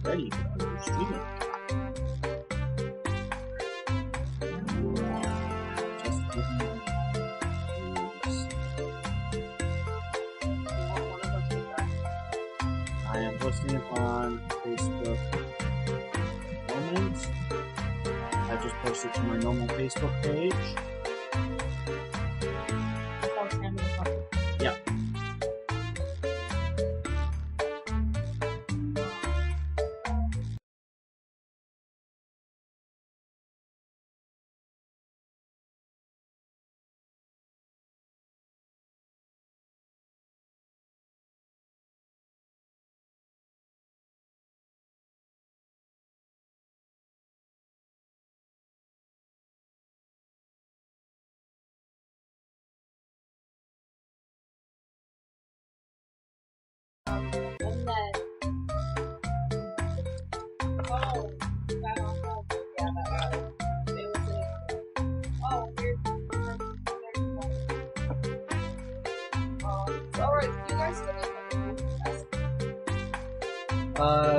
ready for your streaming. Just give me I am posting it on Facebook moment. I just posted to my normal Facebook page. Yeah.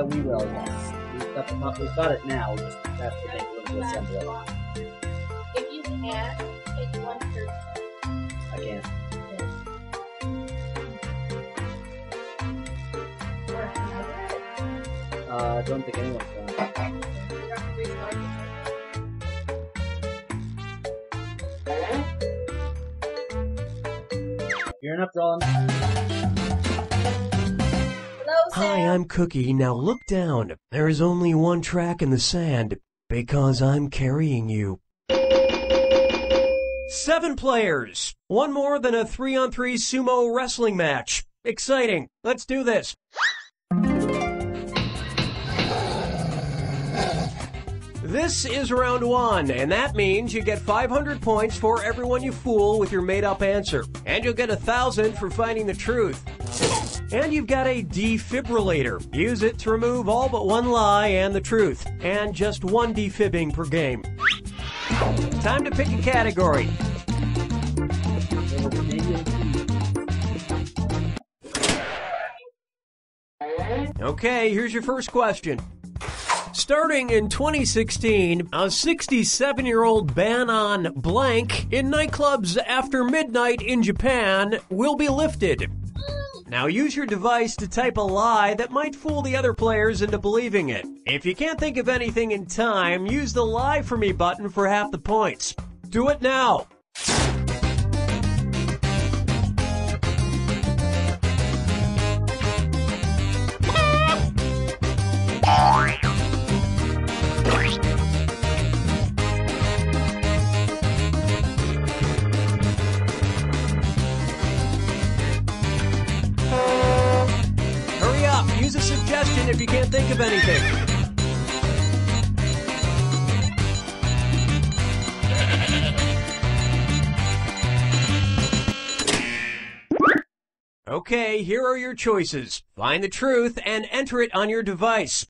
We will, yes. We've got it now, we just have to make a little assembly. If you can, take one person. I can't. I don't think anyone's going. You're enough, Roland. Hi, I'm Cookie. Now look down. There is only one track in the sand, because I'm carrying you. 7 players. One more than a 3-on-3 sumo wrestling match. Exciting. Let's do this. This is round 1, and that means you get 500 points for everyone you fool with your made-up answer. And you'll get 1,000 for finding the truth. And you've got a defibrillator. Use it to remove all but one lie and the truth. And just one defibbing per game. Time to pick a category. Okay, here's your first question. Starting in 2016, a 67-year-old ban on blank in nightclubs after midnight in Japan will be lifted. Now use your device to type a lie that might fool the other players into believing it. If you can't think of anything in time, use the Lie For Me button for half the points. Do it now! Use a suggestion if you can't think of anything. Okay, here are your choices. Find the truth and enter it on your device.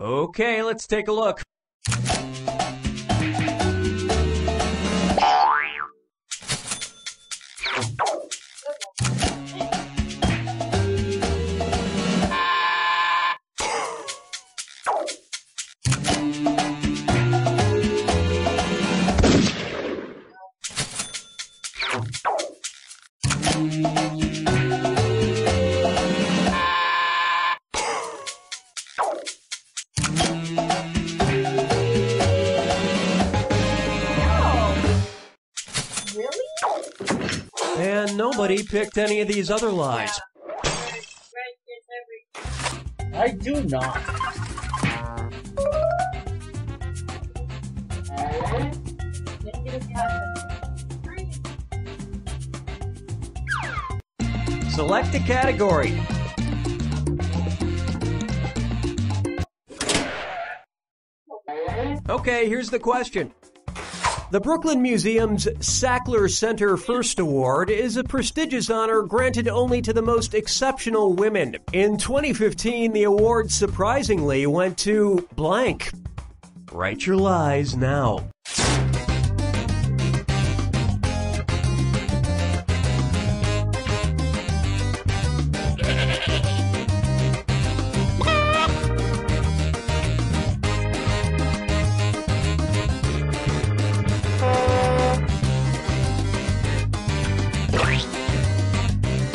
Okay, let's take a look. And nobody picked any of these other lies. I do not. Select a category. Okay, here's the question. The Brooklyn Museum's Sackler Center First Award is a prestigious honor granted only to the most exceptional women. In 2015, the award surprisingly went to blank. Write your lies now.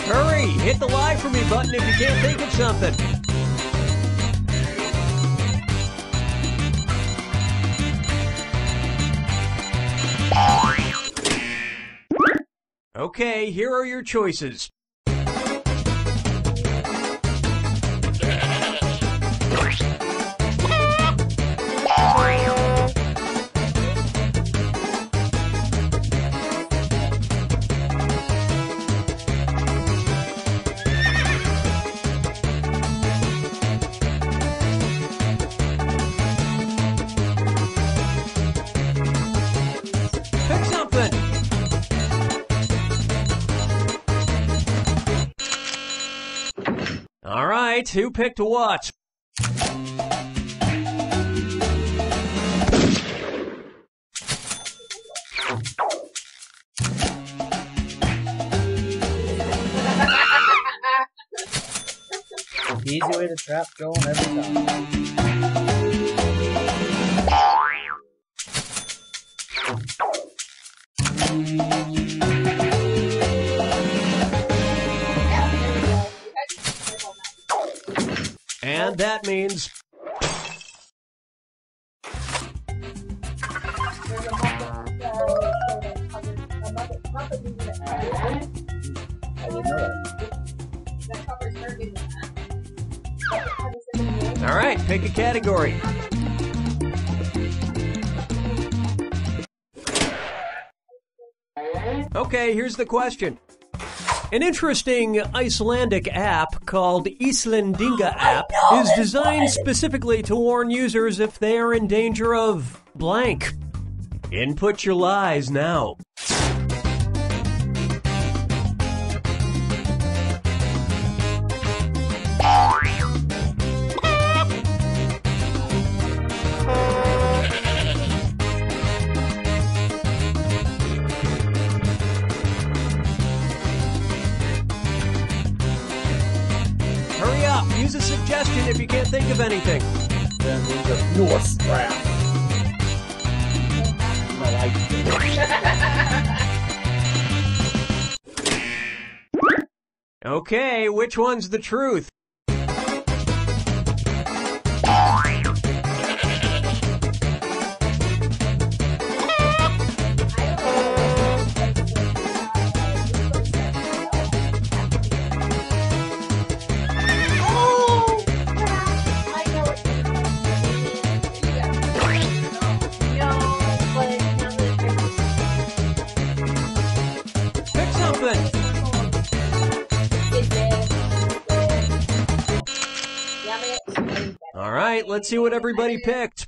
Hurry! Hit the lie for me button if you can't think of something. Okay, here are your choices. Pick something. All right, who picked what? Easy way to trap Joel every time. And that means I didn't know that. all right, pick a category. Okay, here's the question. An interesting Icelandic app called Íslendinga app is designed specifically to warn users if they are in danger of blank. Input your lies now. Hurry up, use a suggestion if you can't think of anything. Then there's a Norse trap. I like it. Okay, which one's the truth? Pick something. All right, let's see what everybody picked.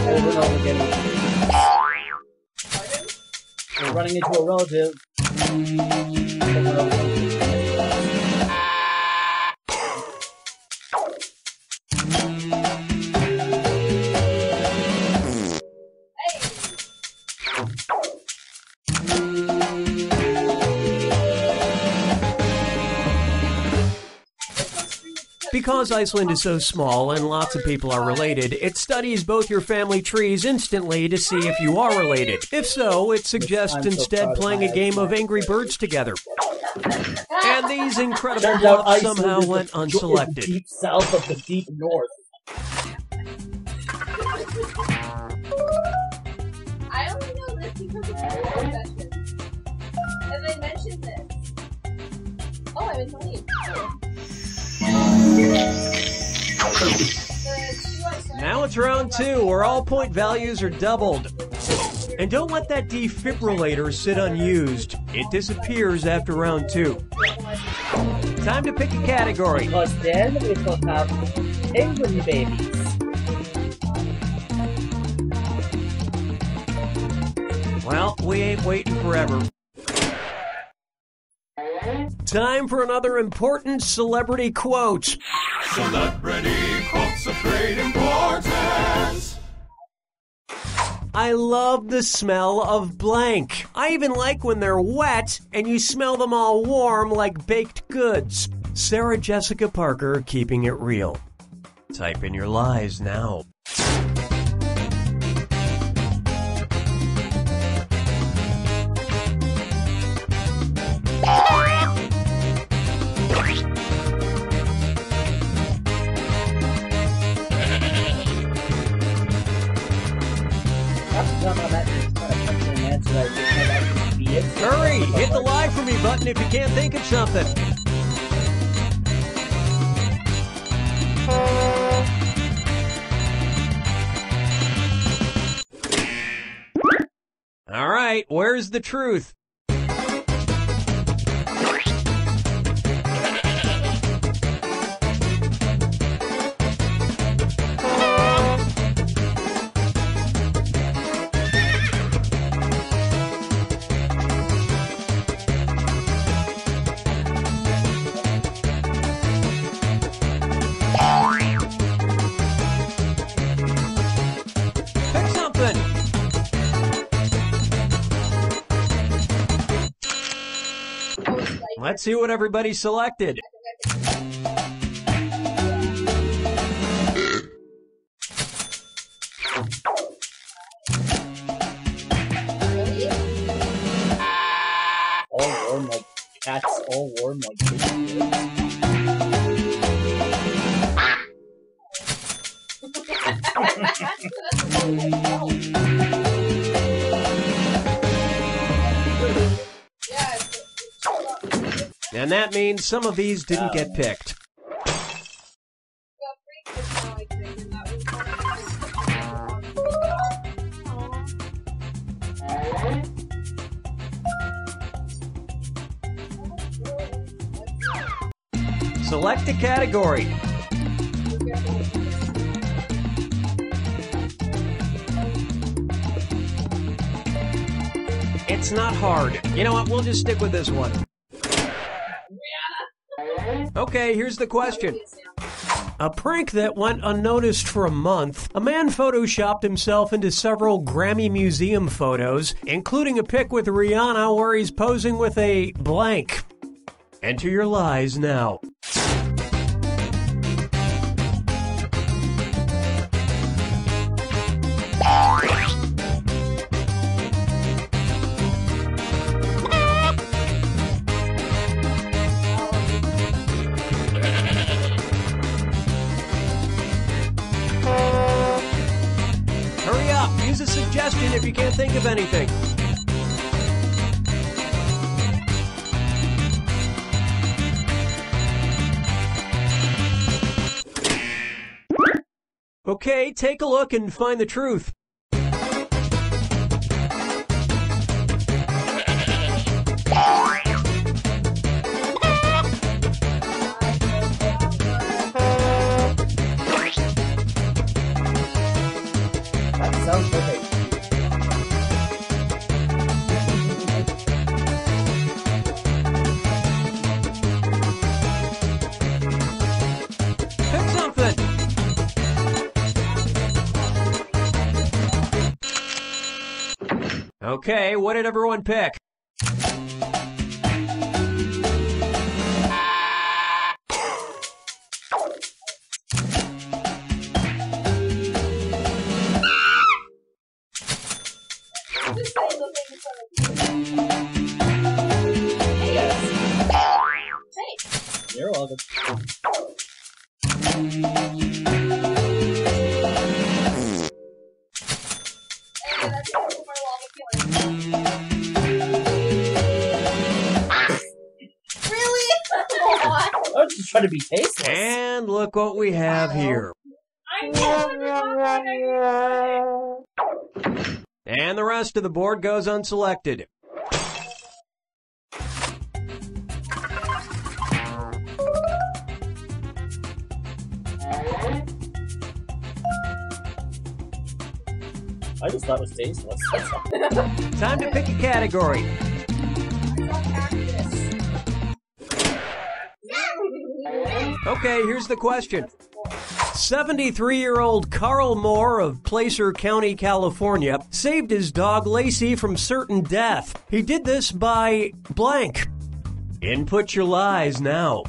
Over and over again. We're running into a relative. Over and over again. Because Iceland is so small and lots of people are related, it studies both your family trees instantly to see if you are related. If so, it suggests instead playing a game of Angry Birds together. And these incredible Turns out bluffs Iceland somehow is the went unselected. deep south of the deep north. I only know this because it's my session. And they mentioned this. Oh, I'm in the lead. Now it's it's round 2, where all point values are doubled. And don't let that defibrillator sit unused. It disappears after round 2. Time to pick a category. Because then we will have penguin babies. Well, we ain't waiting forever. Time for another important celebrity quote. Celebrity quotes of great importance. I love the smell of blank. I even like when they're wet and you smell them all warm like baked goods. Sarah Jessica Parker, keeping it real. Type in your lies now. Hurry! Hit the lie for me button if you can't think of something. All right, where's the truth? Let's see what everybody selected. All warm like cats, all warm like baby. And that means some of these didn't get picked. Select a category. It's not hard. You know what? We'll just stick with this one. Okay, here's the question. A prank that went unnoticed for a month. A man photoshopped himself into several Grammy Museum photos, including a pic with Rihanna where he's posing with a blank. Enter your lies now. Use a suggestion if you can't think of anything. Okay, take a look and find the truth. Sounds perfect. Pick something. Okay, what did everyone pick? You're welcome. Really? I was just trying to be tasteless. And look what we have here. I And the rest of the board goes unselected. I just thought it was tasteless. Time to pick a category. Okay, here's the question. 73-year-old Carl Moore of Placer County, California, saved his dog Lacey from certain death. He did this by blank. Input your lies now.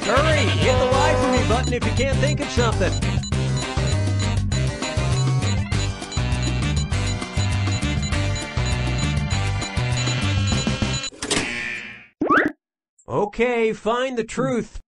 Hurry, hit the lie for me button if you can't think of something. Okay, find the truth.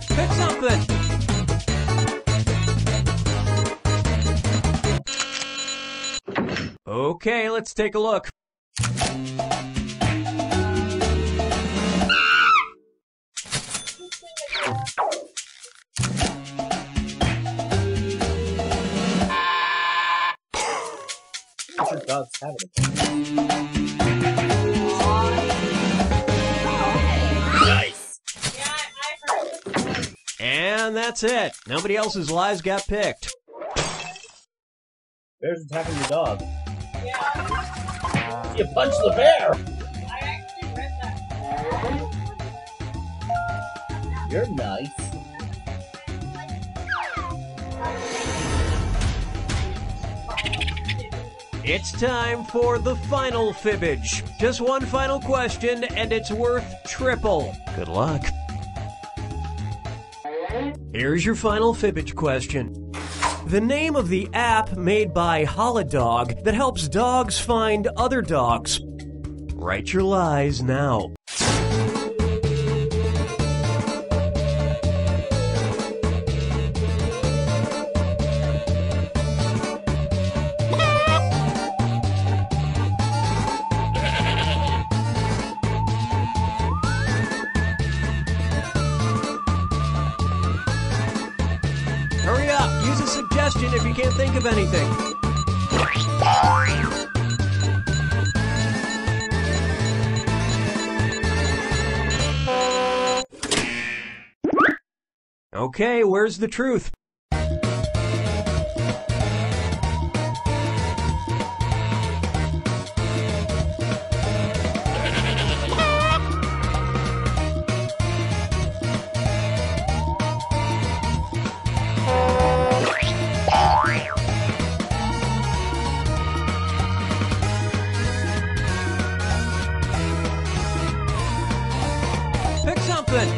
Pick something. Okay, let's take a look. Different dogs have it. Nice. Yeah, I heard it. And that's it. Nobody else's lies got picked. Bear's attacking your dog. Yeah, You punched the bear! I actually read that. You're nice. It's time for the final fibbage. Just one final question, and it's worth triple. Good luck. Here's your final fibbage question. The name of the app made by Holodog that helps dogs find other dogs. Write your lies now. Hurry up, use a suggestion if you can't think of anything. Okay, where's the truth? Pick something.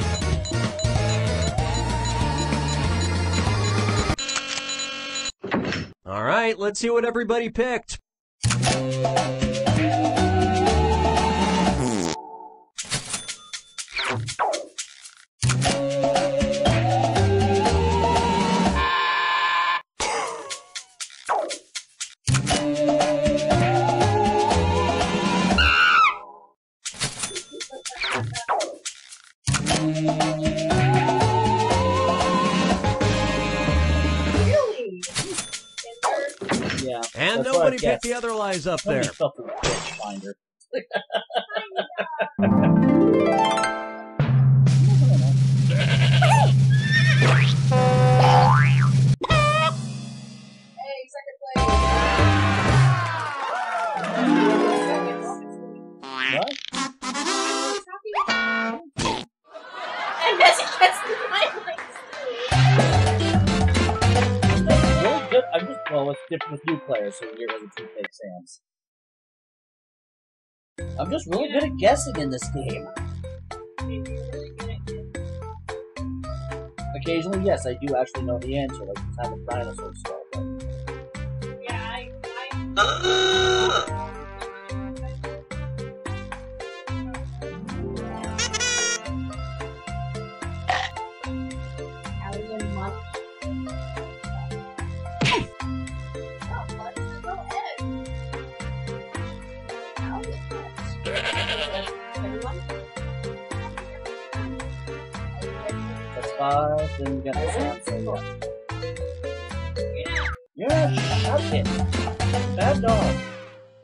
All right, let's see what everybody picked. Really? Yeah. And that's what nobody I picked guessed. the other lies up there. Somebody felt the bitch finder. Hey, second place. What? And as it gets to my place. different with new players, so here are the two fake Sams. I'm just really good at guessing in this game. Occasionally, yes, I do actually know the answer, like the time of dinosaurs started. Yeah, Alien Much. That's 5, then you got the Sam, so yeah. Yeah, shut it. Bad dog.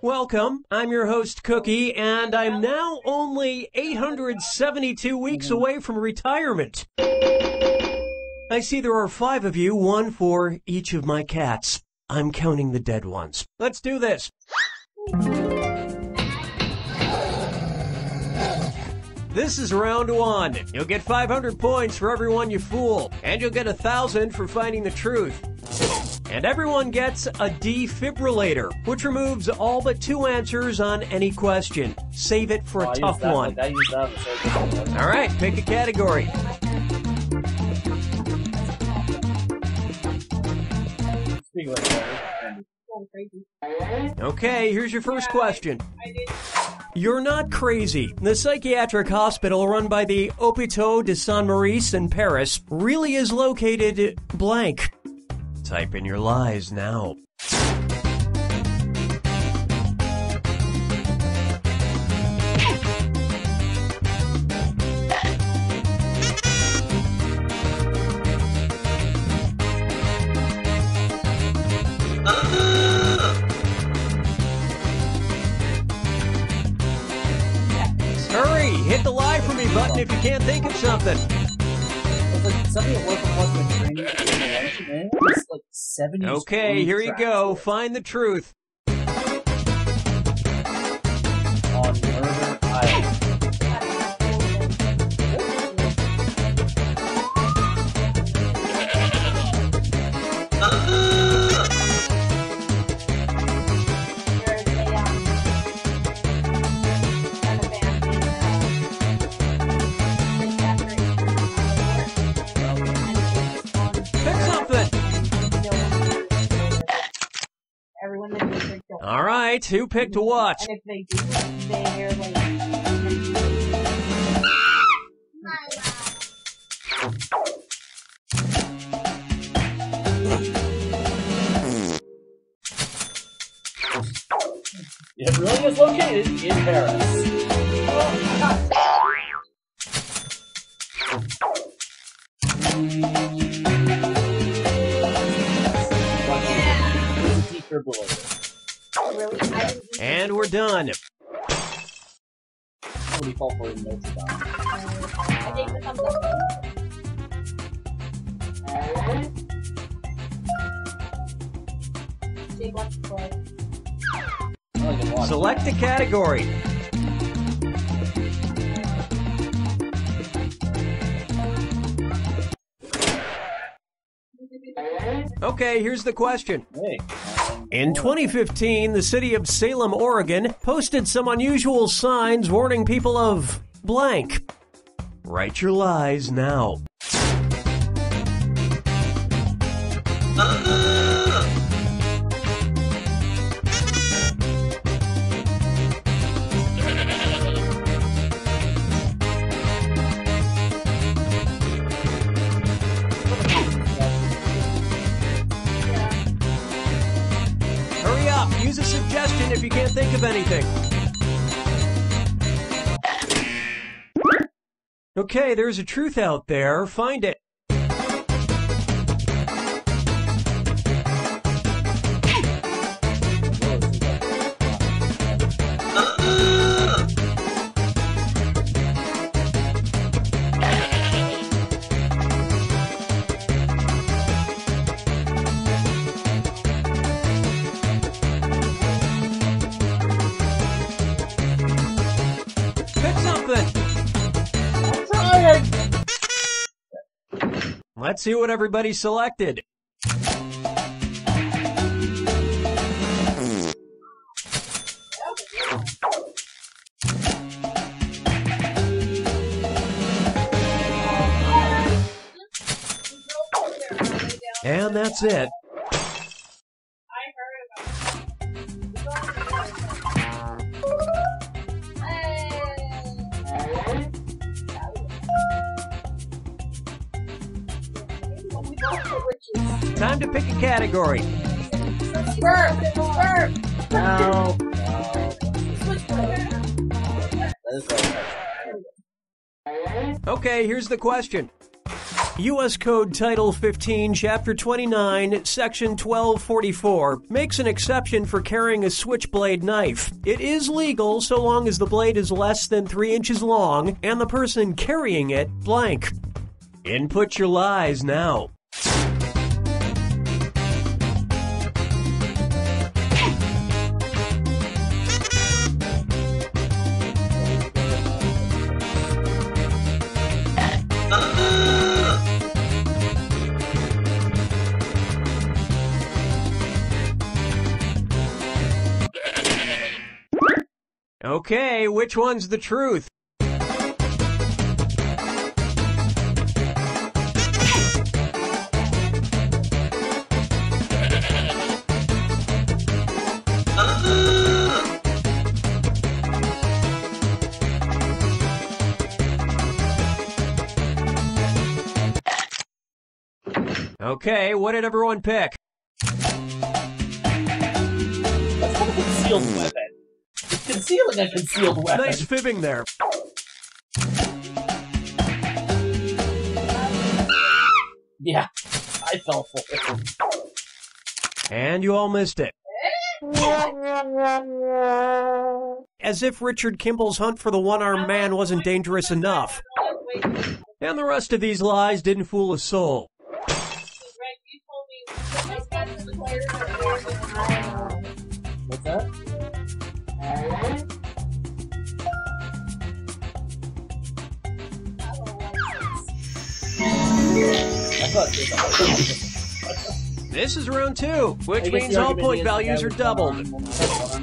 Welcome. I'm your host, Cookie, and I'm now only 872 weeks away from retirement. I see there are 5 of you, 1 for each of my cats. I'm counting the dead ones. Let's do this. This is round 1. You'll get 500 points for everyone you fool, and you'll get 1,000 for finding the truth. And everyone gets a defibrillator, which removes all but 2 answers on any question. Save it for a tough one. All right, pick a category. Okay, here's your first question. You're not crazy. The psychiatric hospital run by the Hôpital de Saint-Maurice in Paris really is located blank. Type in your lies now. Hurry! Hit the lie for me button if you can't think of something. It's like something that worked on the training in it's like 70s. Okay, here you go. Find the truth. On Murder Island. Everyone that gets their kill. All right, who picked what? And if they do, they're like. It really is located in Paris. And we're done. What do you call for in Notre Dame? I think the thumbs up. Jacbox Party. Select a category. Okay, here's the question. In 2015, the city of Salem, Oregon, posted some unusual signs warning people of blank. Write your lies now. Use a suggestion if you can't think of anything. Okay, there's a truth out there. Find it. something. Let's see what everybody selected. And that's it. Time to pick a category. No. Okay, here's the question. U.S. Code Title 15, Chapter 29, Section 1244 makes an exception for carrying a switchblade knife. It is legal so long as the blade is less than 3 inches long and the person carrying it blank. Input your lies now. Okay, which one's the truth? Okay, what did everyone pick? That's not a concealed weapon. It's concealing a concealed weapon. Nice fibbing there. Yeah, I fell for it. And you all missed it. As if Richard Kimball's hunt for the one-armed man wasn't dangerous enough. And the rest of these lies didn't fool a soul. What's that? This is round 2, which means all point values are doubled.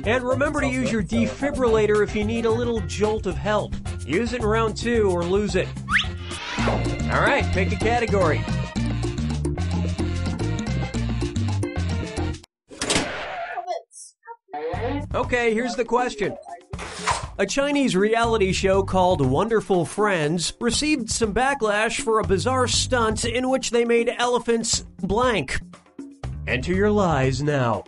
And remember to use your defibrillator if you need a little jolt of help. Use it in round 2 or lose it. Alright, pick a category. Okay, here's the question. A Chinese reality show called Wonderful Friends received some backlash for a bizarre stunt in which they made elephants blank. Enter your lies now.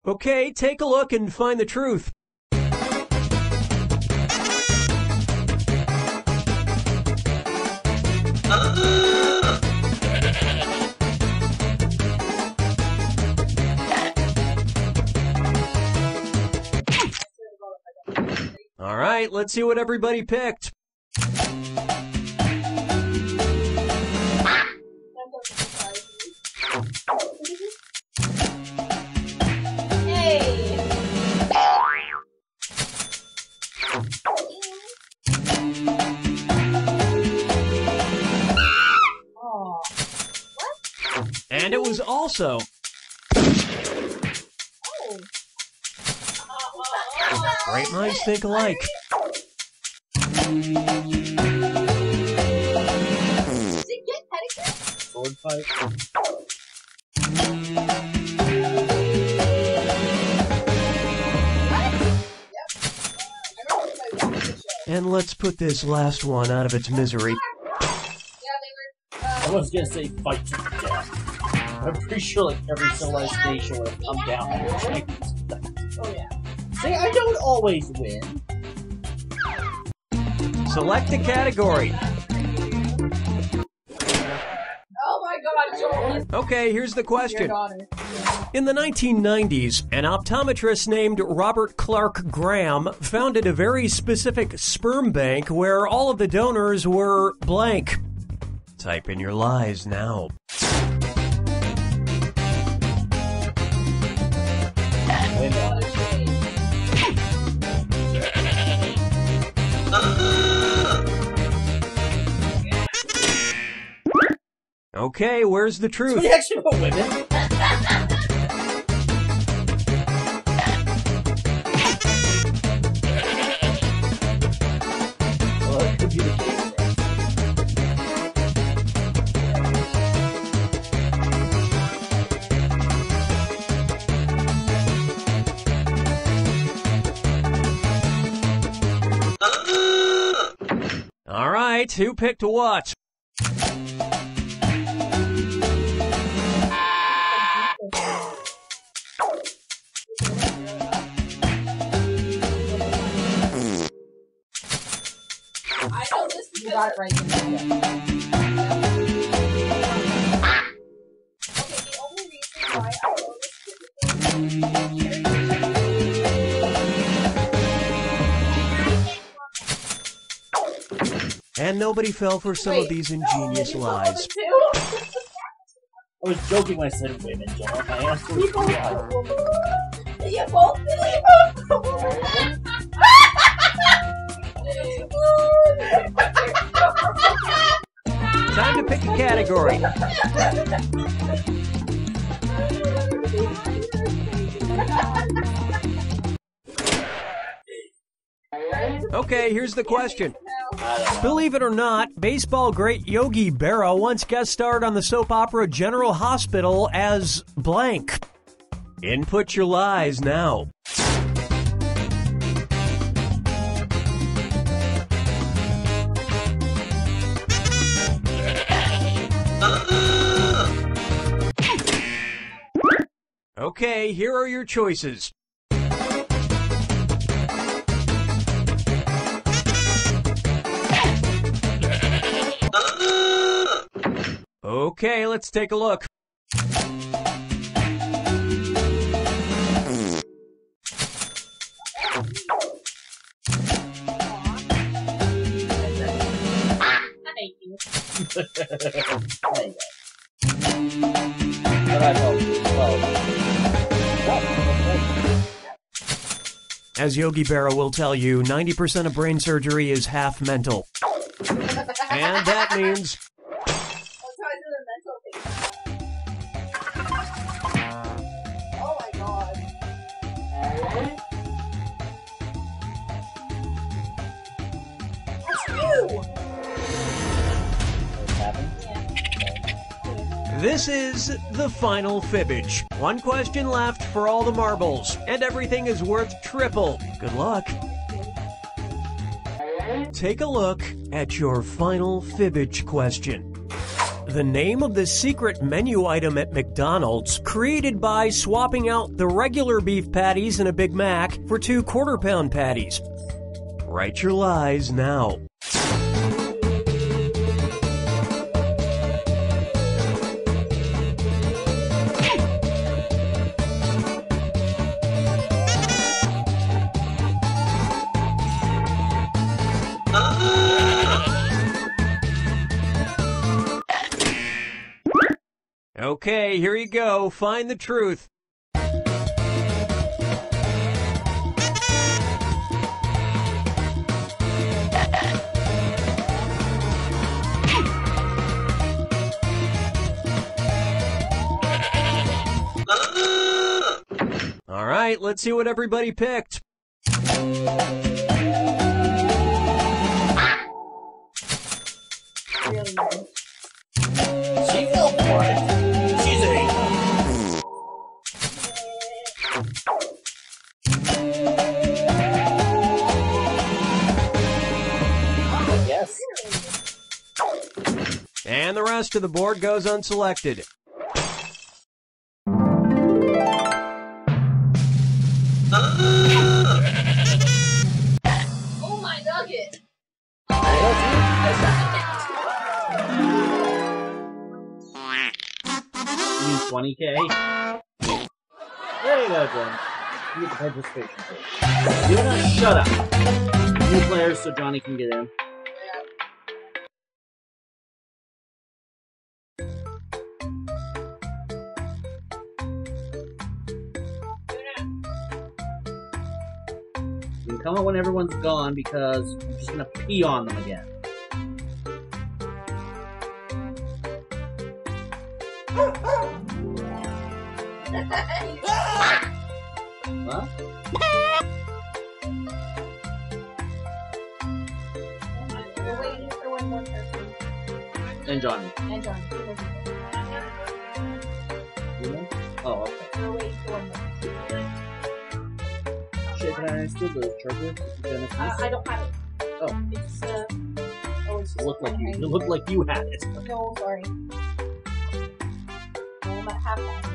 Okay, take a look and find the truth. All right, let's see what everybody picked. And it was also... Great minds think alike. Sword fight. And let's put this last one out of its misery. I was gonna say fight to the death. I'm pretty sure like every civilized nation would have come down and Chinese. Oh yeah. See, I don't always win. Select a category. Oh my God, Joel. Okay, here's the Your question. daughter. In the 1990s, an optometrist named Robert Clark Graham founded a very specific sperm bank where all of the donors were blank. Type in your lies now. Okay, where's the truth? Somebody actually put women? Well, that could be the case. All right, who picked what? I know this You got it right. Okay, the only reason why I know this And nobody fell for some of these ingenious lies. I was joking when I said women, John. My answer was God. You both believe Time to pick a category. Okay, here's the question. Believe it or not, baseball great Yogi Berra once guest starred on the soap opera General Hospital as blank. Input your lies now. Okay, here are your choices. Okay, let's take a look. Thank you. There you go. But I hope. As Yogi Berra will tell you, 90% of brain surgery is half mental. And that means... That's how I do the mental thing. Oh my god. That's you! What's happened? This is the final fibbage. One question left for all the marbles, and everything is worth triple. Good luck. Take a look at your final fibbage question. The name of the secret menu item at McDonald's, created by swapping out the regular beef patties in a Big Mac for 2 quarter-pound patties. Write your lies now. Okay, here you go. Find the truth. All right, let's see what everybody picked. Really nice. She fell for it. She's a hater. Yes. And the rest of the board goes unselected. Oh my nugget! You mean 20K? There you go, Jen. You get the participation code. You don't shut up. New players so Johnny can get in. You can come out when everyone's gone because I'm just gonna pee on them again. Huh? We're waiting for one more person. And Johnny. And Johnny. You know? Oh, okay. We're waiting for one more. Shit, can I steal the charger? I don't have it. Oh. It's it's It looked like you looked like you had it. No, sorry. I might have that.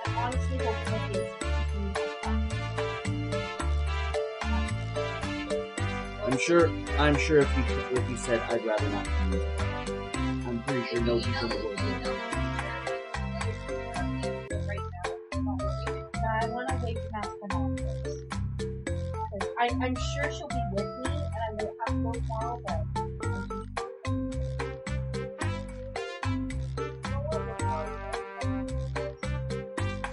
I honestly hope that is. I'm sure if you said I'd rather not come in, I'm pretty sure no people would. I want to wait to ask them all first. I'm sure she'll be with me, and I won't have to go tomorrow, but...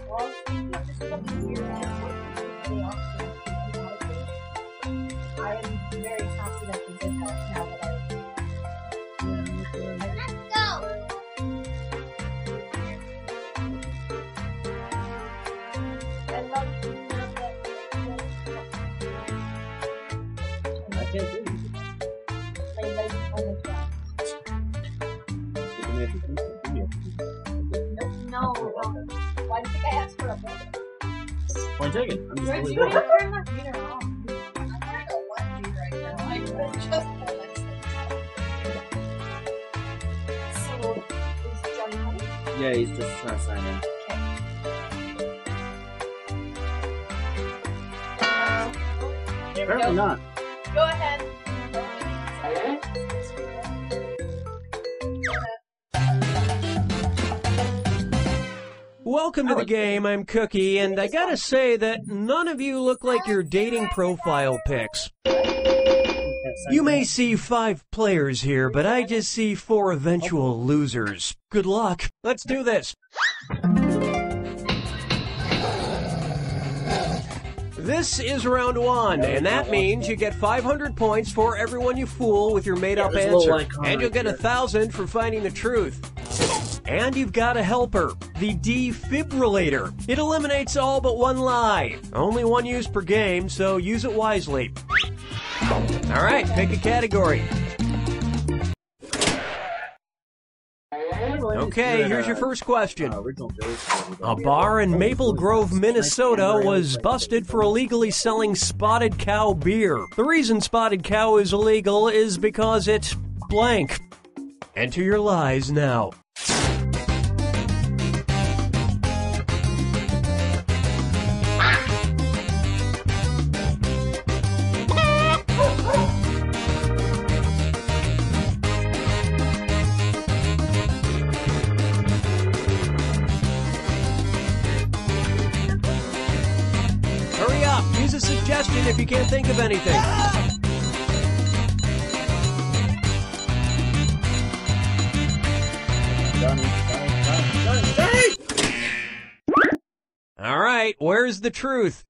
Well, speaking of this coming year, I am very happy that they did that now that Let's go! I love you now that I can't do it. I like all of that. No. Why do you think I asked for a book? Point taken. I'm just really You good. have to turn that reader off. I'm wearing a onesie right now. I could just pull myself. So, is Johnny home? Yeah, he's just trying to sign in. Okay. Apparently not. Go ahead. Welcome to the game, I'm Cookie, and I gotta say that none of you look like your dating profile pics. You may see 5 players here, but I just see 4 eventual losers. Good luck. Let's do this. This is round 1, and that means you get 500 points for everyone you fool with your made-up there's a little answer, icon and you'll right get here. 1,000 for finding the truth. And you've got a helper, the defibrillator. It eliminates all but one lie. Only one use per game, so use it wisely. All right, pick a category. Okay, here's your first question. A bar in Maple Grove, Minnesota was busted for illegally selling Spotted Cow beer. The reason Spotted Cow is illegal is because it's blank. Enter your lies now. Hurry up, use a suggestion if you can't think of anything. Johnny! All right, where's the truth?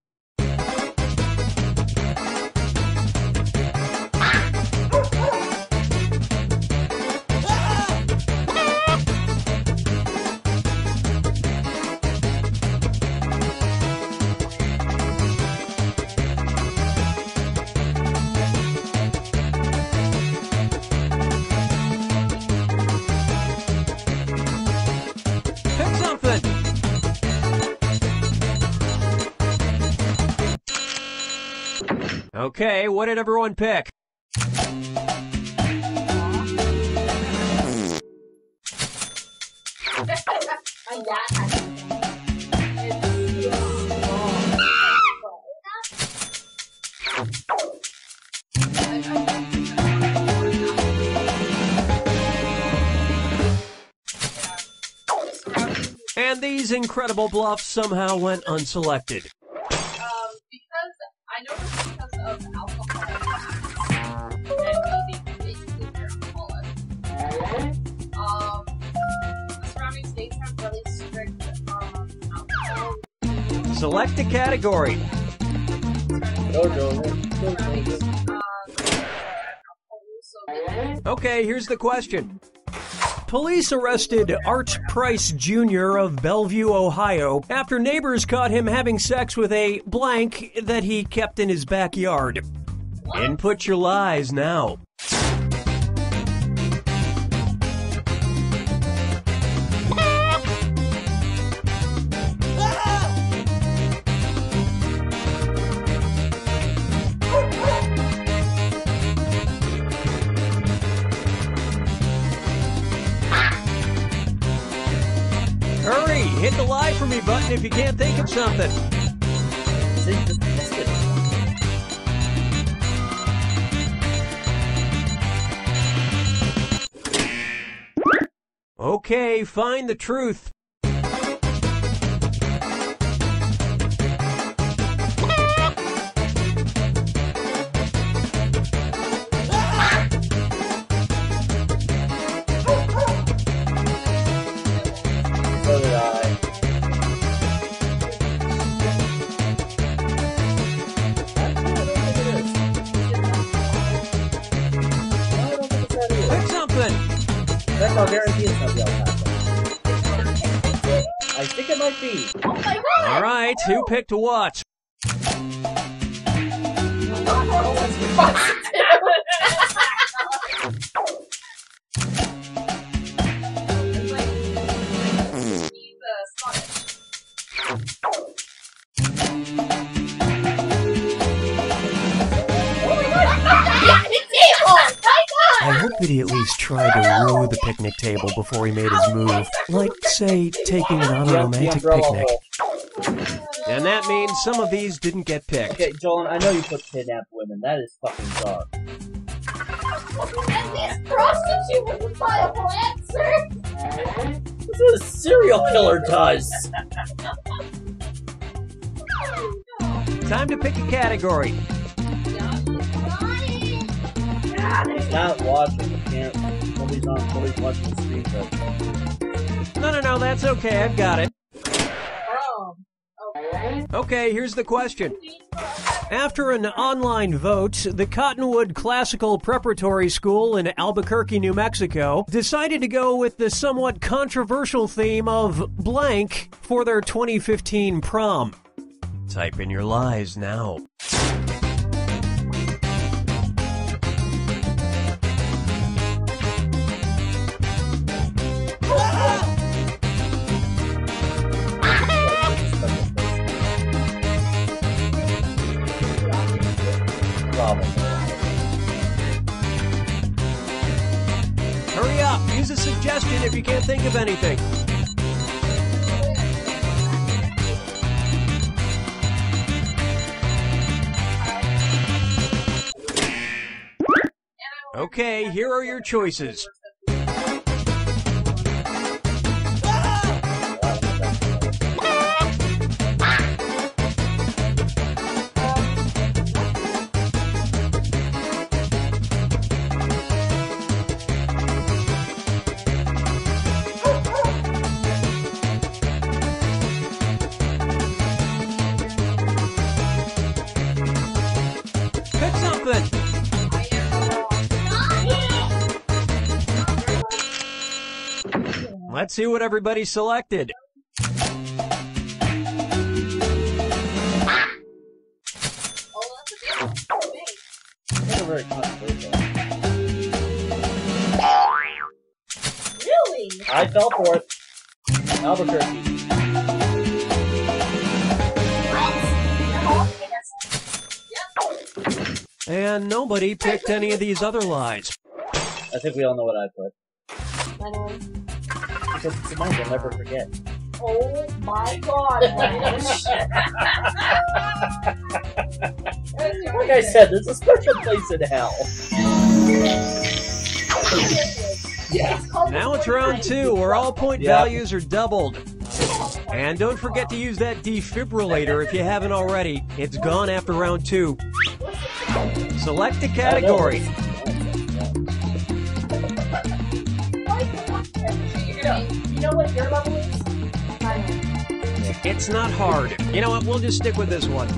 Pick something. Okay, what did everyone pick? And these incredible bluffs somehow went unselected. Because I know it's because of alcohol and me being basically very alcoholic. The surrounding states have really strict alcohol. Select a category. Surrounding Okay, here's the question. Police arrested Art Price Jr. of Bellevue, Ohio, after neighbors caught him having sex with a blank that he kept in his backyard. Input your lies now. Hurry, hit the lie for me button if you can't think of something. See, just missed it. Okay, find the truth. So did I. Pick something. Heck, I'll guarantee it's not the alpaca. I think it might be. Oh my god! All right, who picked what? I hope that he at least tried to woo the picnic table before he made his move. Like, say, taking it on a romantic picnic. And that means some of these didn't get picked. Okay, Joel, I know you put kidnapped women. That is fucking dark. And this prostitute was a viable answer! That's what a serial killer does! Time to pick a category. He's not watching. You can't. Nobody's watching the stream. But... No, that's okay. I've got it. Okay. Okay, here's the question. After an online vote, the Cottonwood Classical Preparatory School in Albuquerque, New Mexico, decided to go with the somewhat controversial theme of blank for their 2015 prom. Type in your lies now. Hurry up! Use a suggestion if you can't think of anything. Okay, here are your choices. Pick something! Let's see what everybody selected. That's very controversial. Really? I fell for it. Albuquerque. And nobody picked any of these other lies. I think we all know what I put. I know. Because it's a night I'll never forget. Oh my god, Lance. Like I said, there's a special place in hell. Yeah. Now it's round 2, where all point values are doubled. And don't forget to use that defibrillator if you haven't already. It's gone after round 2. Select a category. You know what your level is? It's not hard. You know what? We'll just stick with this one.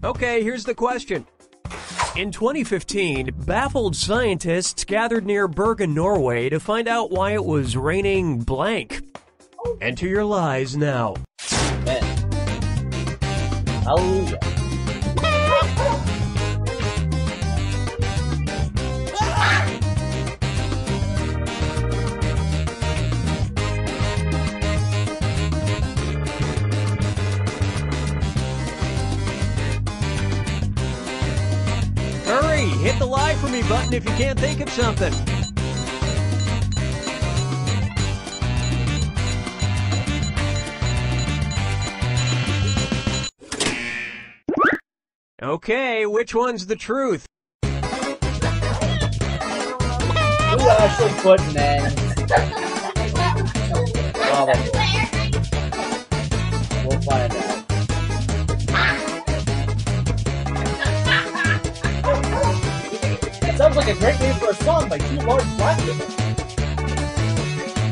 Okay, here's the question. In 2015, baffled scientists gathered near Bergen, Norway to find out why it was raining blank. Enter your lies now. Man. Hallelujah. Hurry, hit the lie for me button if you can't think of something. Okay, which one's the truth? Who actually put men? Well, we'll find out. It sounds like a great name for a song by two large black women.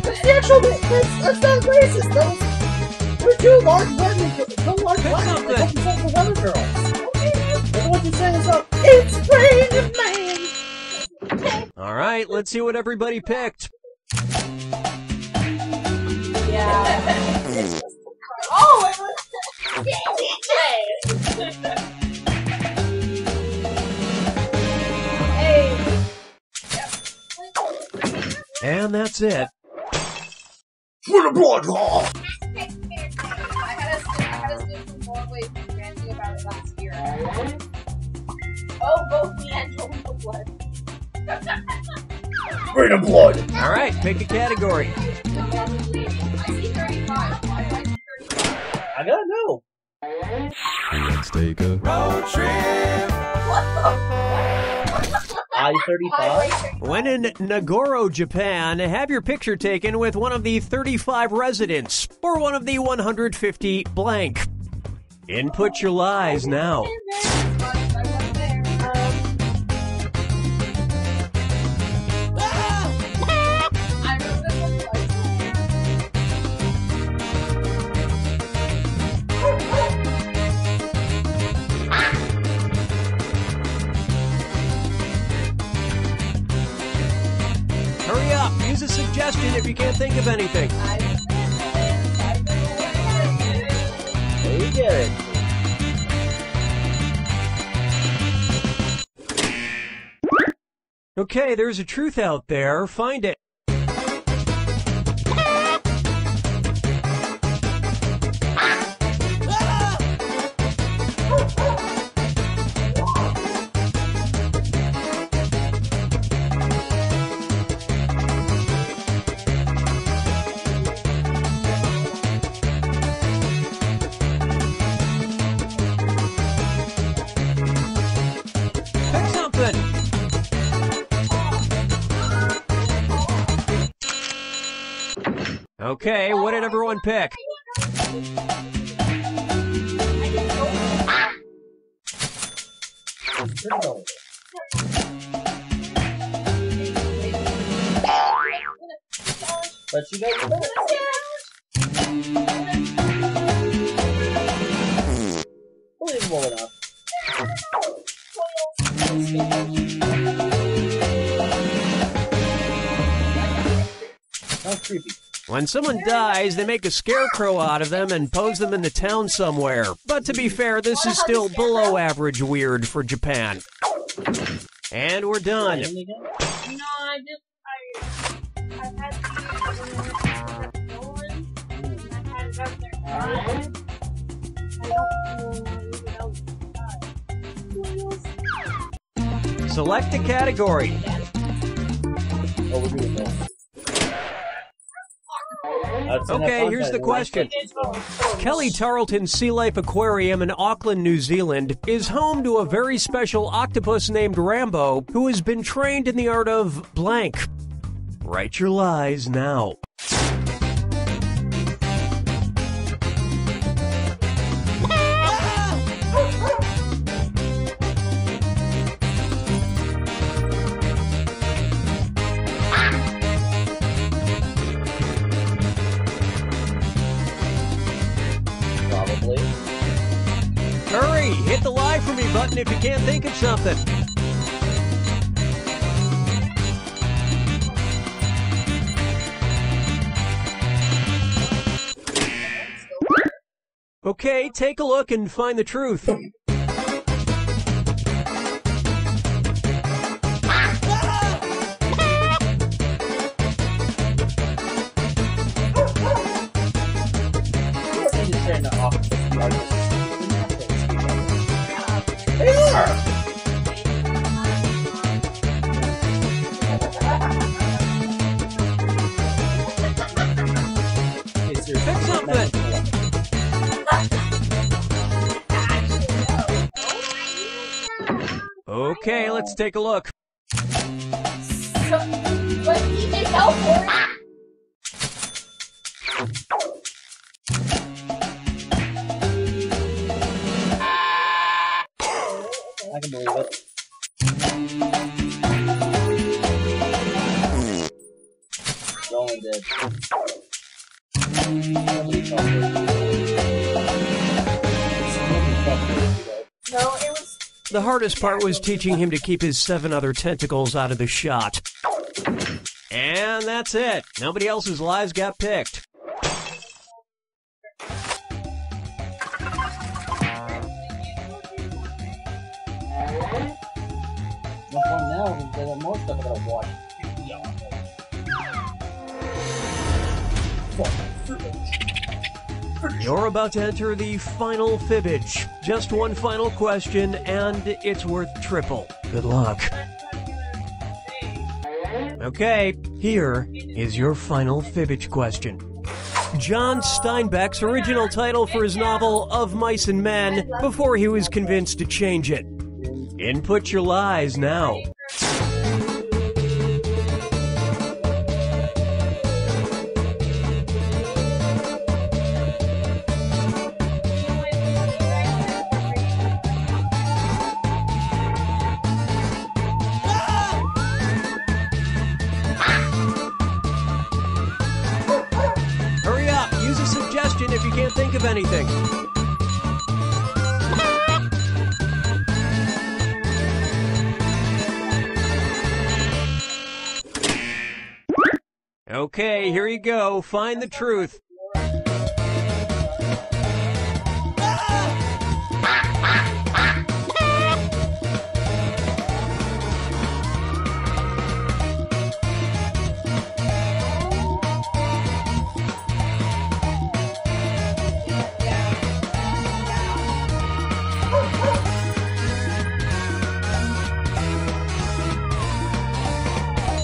That's the actual name. That's not racist. We're two large women. Two large black women. They hope you sang the Weather Girls. That's what you saying is up. It's raining man. All right, let's see what everybody picked. Yeah. Oh, it was And that's it. For the blood hall. I had a student from Norway ranting about it last year. Oh, both me and Joel Blood. Bring the blood. All right, pick a category. I see 35. Why do I see 35? I gotta know. Let's take a road trip. I-35? When in Nagoro, Japan, have your picture taken with one of the 35 residents or one of the 150 blank. Input your lies now. I wasn't there. I remember this one twice. Hurry up, use a suggestion if you can't think of anything. There you get it. Okay, there's a truth out there. Find it. Pick something. Okay, what did everyone pick? But you guys know. Believable enough. Sounds creepy. When someone dies, they make a scarecrow out of them and pose them in the town somewhere. But to be fair, this is still below average weird for Japan. And we're done. No, I just I've had stolen. I've had it up there. I don't know. Select a category. Oh, we're doing this. Okay, here's the question. Kelly Tarleton Sea Life Aquarium in Auckland, New Zealand is home to a very special octopus named Rambo who has been trained in the art of blank. Write your lies now. Probably. Hurry, hit the lie for me button if you can't think of something. Okay, take a look and find the truth. They are! Pick something. Okay, let's take a look. So, but he can help her. I can believe it. Roland did. No, it was. The hardest part was teaching him to keep his 7 other tentacles out of the shot. And that's it. Nobody else's lives got picked. No point now, there's more stuff I gotta watch. You're about to enter the final fibbage. Just one final question, and it's worth triple. Good luck. Okay, here is your final fibbage question. John Steinbeck's original title for his novel Of Mice and Men before he was convinced to change it. Input your lies now. Hurry up, use a suggestion if you can't think of anything. Okay, here you go. Find the truth.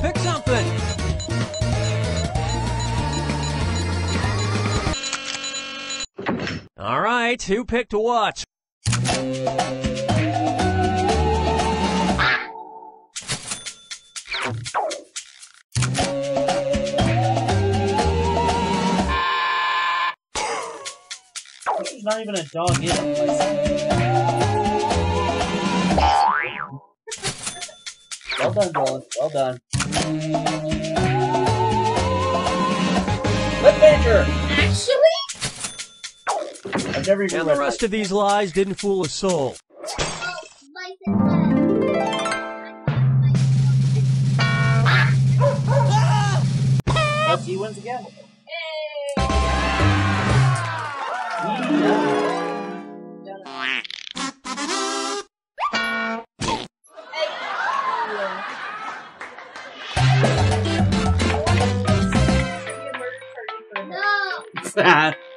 Pick something. All right, who picked what? There's not even a dog in it. Well done, Roland. Well done. Lip Major! Actually? I've never even And read the rest of these lies didn't fool a soul. Let's see, he wins again.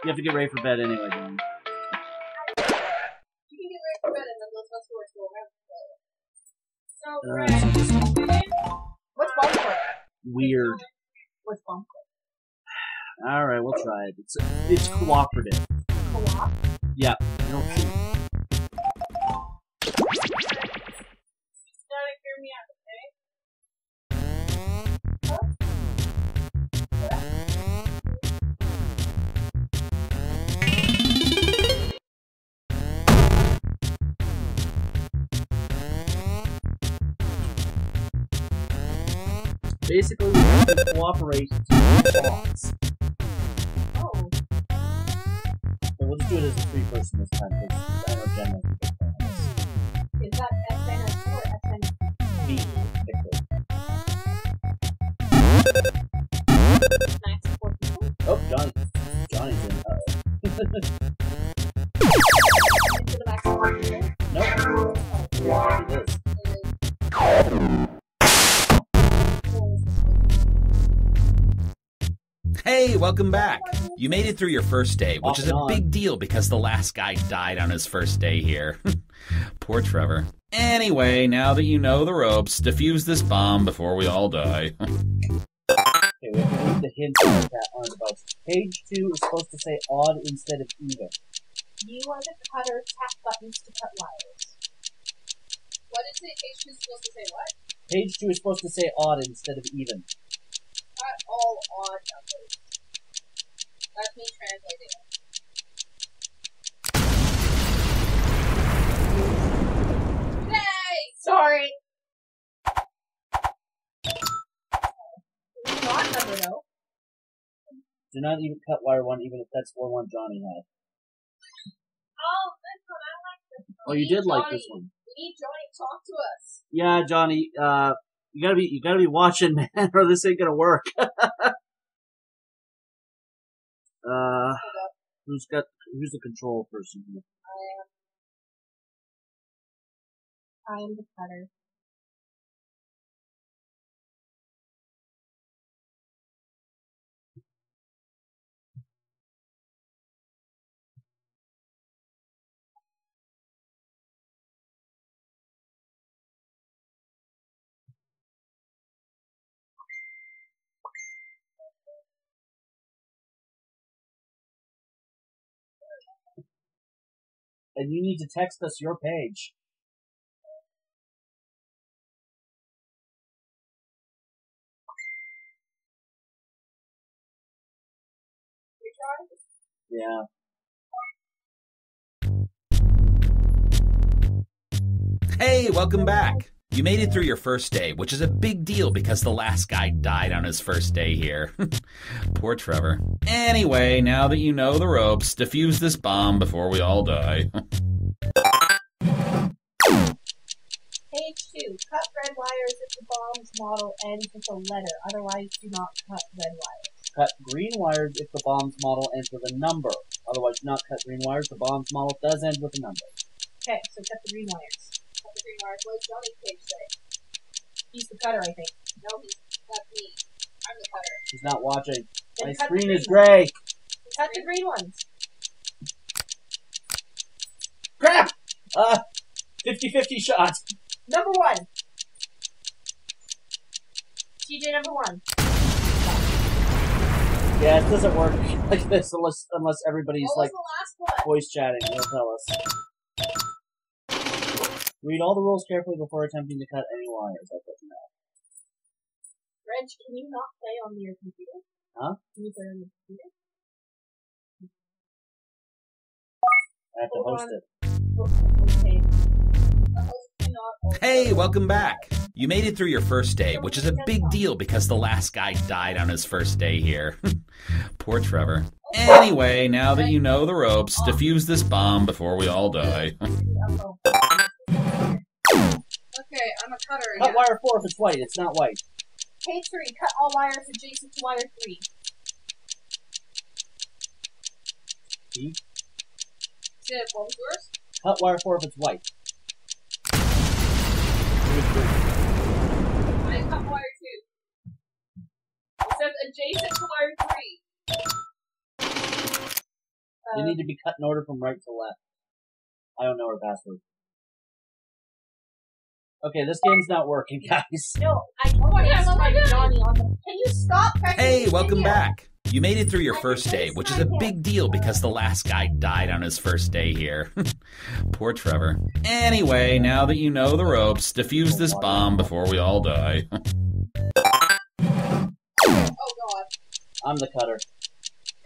You have to get ready for bed anyway, John. You can get ready for bed and then those us go around. So, what's bomb clip? Weird. What's bomb clip? Alright, we'll try it. It's cooperative. Co-op? Yeah. No shoot. Just gotta hear me out, okay? Huh? Basically, we have to cooperate to boss. Oh. So we'll just do it as a 3-person this time, because I know Jen might be good at this. Is that SN or SN? Me. Nice. 4 people? Oh, Johnny's in. Nope. Yeah, it is. Hey, welcome back. You made it through your first day, which is a big deal because the last guy died on his first day here. Poor Trevor. Anyway, now that you know the ropes, defuse this bomb before we all die. Okay, we have to read the hints on the device. Page 2 is supposed to say odd instead of even. You are the cutter, tap buttons to cut wires. What did it say? Page 2 is supposed to say what? Page 2 is supposed to say odd instead of even. Cut all odd numbers. That's me translating it. Yay! Sorry! It's not number though. Do not even cut wire 1 even if that's the one Johnny had. Oh, this one, I like this one. Oh, you did like Johnny. this one. We need Johnny to talk to us. Yeah, Johnny, you gotta be watching, man, or this ain't gonna work. Who's the control person here? I am the cutter. And you need to text us your page. Yeah. Hey, welcome back. You made it through your first day, which is a big deal because the last guy died on his first day here. Poor Trevor. Anyway, now that you know the ropes, defuse this bomb before we all die. Page 2. Cut red wires if the bomb's model ends with a letter. Otherwise, do not cut red wires. Cut green wires if the bomb's model ends with a number. Otherwise, do not cut green wires. The bomb's model does end with a number. Okay, so cut the green wires. Cut the green wires. What does Johnny's page say? He's the cutter, I think. No, that's me. I'm the cutter. He's not watching. Then My cut the screen green is gray. Cut the green ones. Crap! 50-50 shot. Number 1. TJ number 1. Yeah, it doesn't work like this unless everybody's What was like the last one? voice chatting. They'll tell us. Read all the rules carefully before attempting to cut any wires. That doesn't matter. Reg, can you not play on your computer? Huh? Can you play on your computer? I have to host it. Okay. The host cannot. Hey, welcome back. You made it through your first day, which is a big deal because the last guy died on his first day here. Poor Trevor. Anyway, now that you know the ropes, defuse this bomb before we all die. Okay, I'm a cutter again. Cut wire 4 if it's white. It's not white. Page 3. Cut all wires adjacent to wire 3. See? Sid, what was yours? Cut wire 4 if it's white. I cut wire 2. It says adjacent to wire 3. They need to be cut in order from right to left. I don't know her password. Okay, this game's not working, guys. No, I know I have Johnny on the... Can you stop pressing Hey, the welcome video? back. You made it through your first day, which is a big deal because the last guy died on his first day here. Poor Trevor. Anyway, now that you know the ropes, defuse this bomb before we all die. Oh, God. I'm the cutter.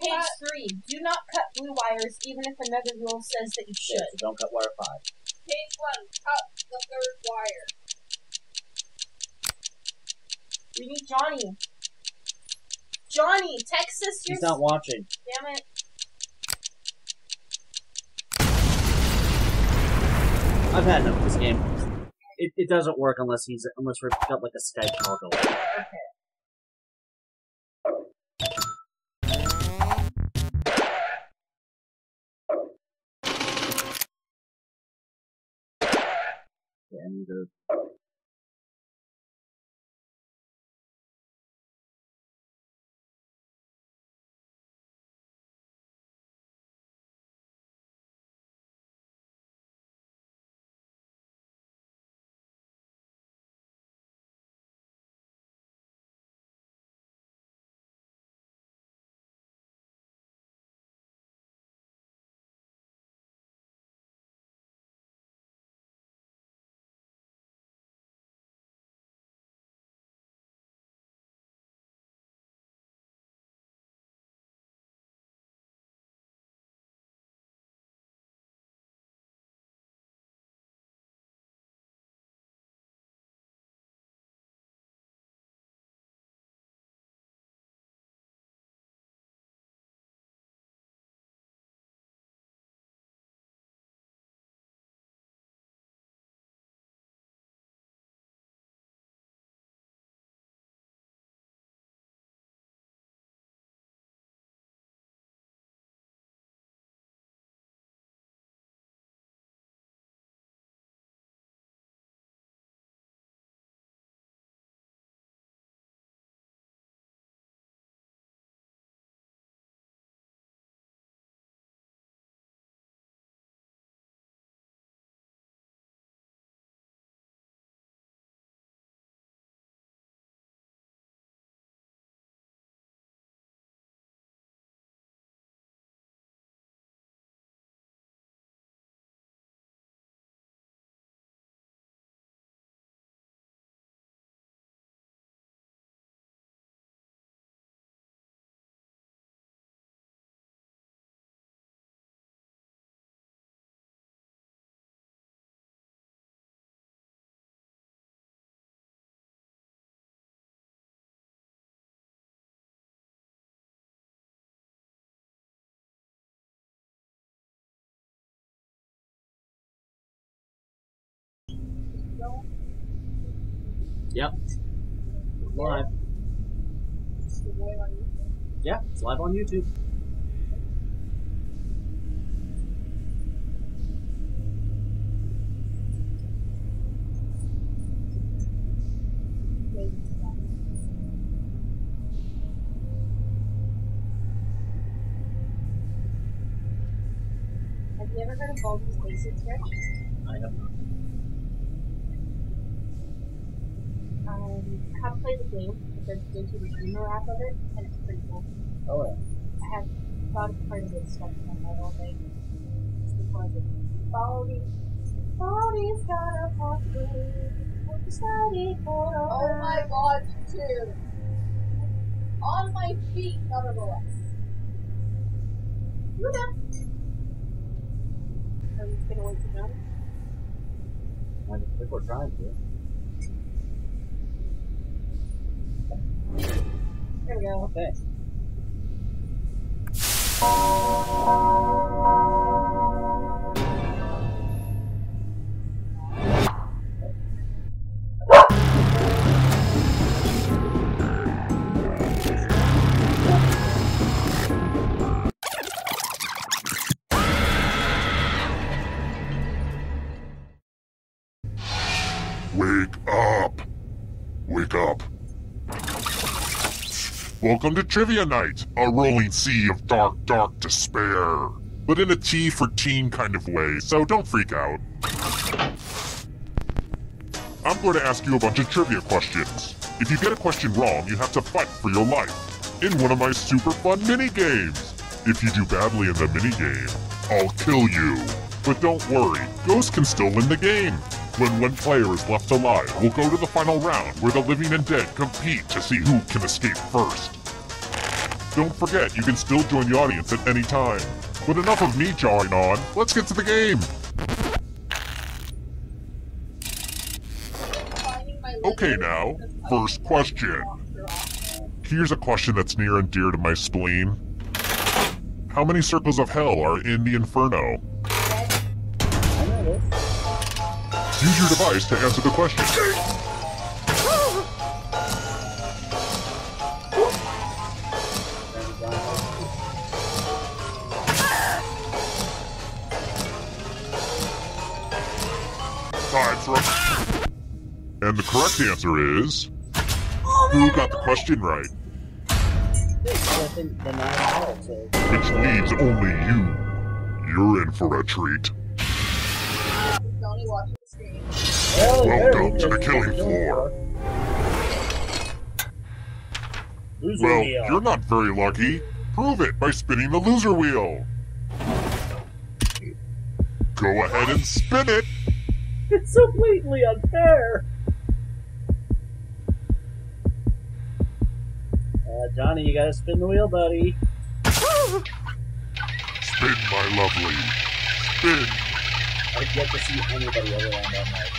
Page 3. Do not cut blue wires even if another rule says that you Okay, should. so don't cut wire 5. Page 1. Cut the third wire. We need Johnny. Johnny, text us your... He's not watching. Damn it. I've had enough of this game. It doesn't work unless we've got like a Skype call going. Okay. can either. Yep. Live. Yeah, it's live on YouTube. Have you ever heard of Baldi's Basics, Rich? I have not. I have played the game, but there's a YouTube Redeemer app of it, and it's pretty cool. Oh, yeah. I have thought of quite a bit of stuff on that all day. It's because of Baldi's got a pocket. Oh my god, you two! On my feet, nevertheless. You're done. Are you just gonna wait to done? I think we're trying to. There we go. Okay. Wake up! Wake up. Welcome to Trivia Night, a rolling sea of dark, dark despair. But in a tea for teen kind of way, so don't freak out. I'm going to ask you a bunch of trivia questions. If you get a question wrong, you have to fight for your life in one of my super fun mini-games. If you do badly in the mini-game, I'll kill you. But don't worry, ghosts can still win the game. When one player is left alive, we'll go to the final round where the living and dead compete to see who can escape first. Don't forget, you can still join the audience at any time. But enough of me jawing on, let's get to the game! Okay now, first question. Here's a question that's near and dear to my spleen. How many circles of hell are in the Inferno? Use your device to answer the question. Time's run. And the correct answer is... Who got the question right? Which leaves only you. You're in for a treat. Donnie watching the screen. Welcome to the killing floor. Well, you're not very lucky. Prove it by spinning the loser wheel. Go ahead and spin it. It's so blatantly unfair. Johnny, you gotta spin the wheel, buddy. Spin, my lovely. Spin. I've yet to see anybody ever land on that.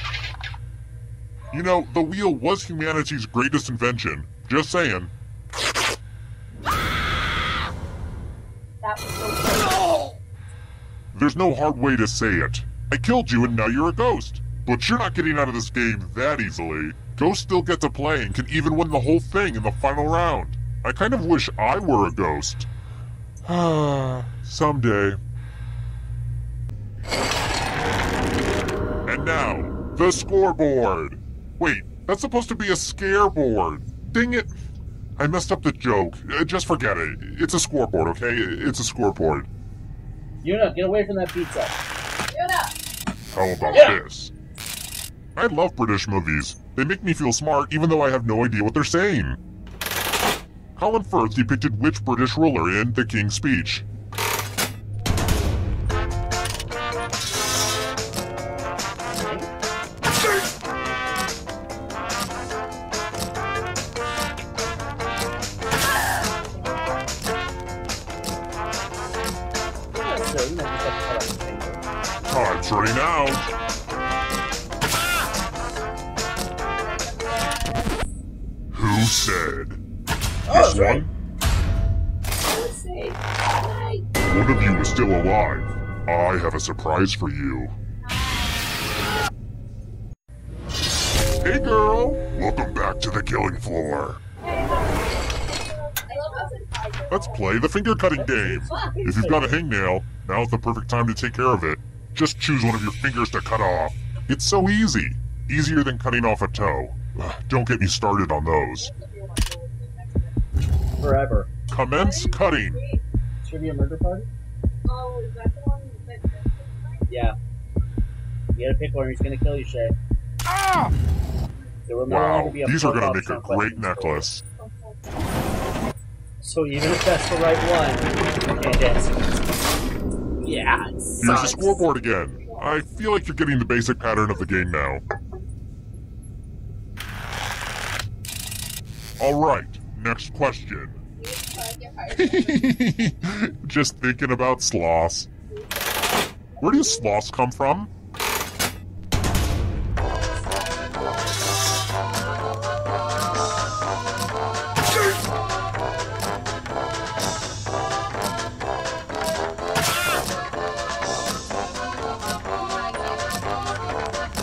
You know, the wheel was humanity's greatest invention. Just saying. That was so cool. There's no hard way to say it. I killed you and now you're a ghost. But you're not getting out of this game that easily. Ghosts still get to play and can even win the whole thing in the final round. I kind of wish I were a ghost. Someday. And now, the scoreboard. Wait, that's supposed to be a scare-board. Dang it. I messed up the joke. Just forget it. It's a scoreboard, okay? It's a scoreboard. Yuna, get away from that pizza. Yuna! How about this? I love British movies. They make me feel smart even though I have no idea what they're saying. Colin Firth depicted which British ruler in The King's Speech? Time's running out. Who said? This one? One of you is still alive. I have a surprise for you. Hey girl! Welcome back to the killing floor. Let's play the finger cutting game. If you've got a hangnail, now's the perfect time to take care of it. Just choose one of your fingers to cut off. It's so easy. Easier than cutting off a toe. Don't get me started on those. Forever. Commence cutting. Trivia Murder Party? Oh, is that the one that... Yeah. You gotta pick one or he's gonna kill you, Shay. Ah! There will no Wow, longer be a these are gonna make a four-option great question. necklace. So even if that's the right one, you can't answer it. Yeah, it Here's sucks. the scoreboard again. I feel like you're getting the basic pattern of the game now. Alright, next question. Just thinking about sloths. Where do sloths come from?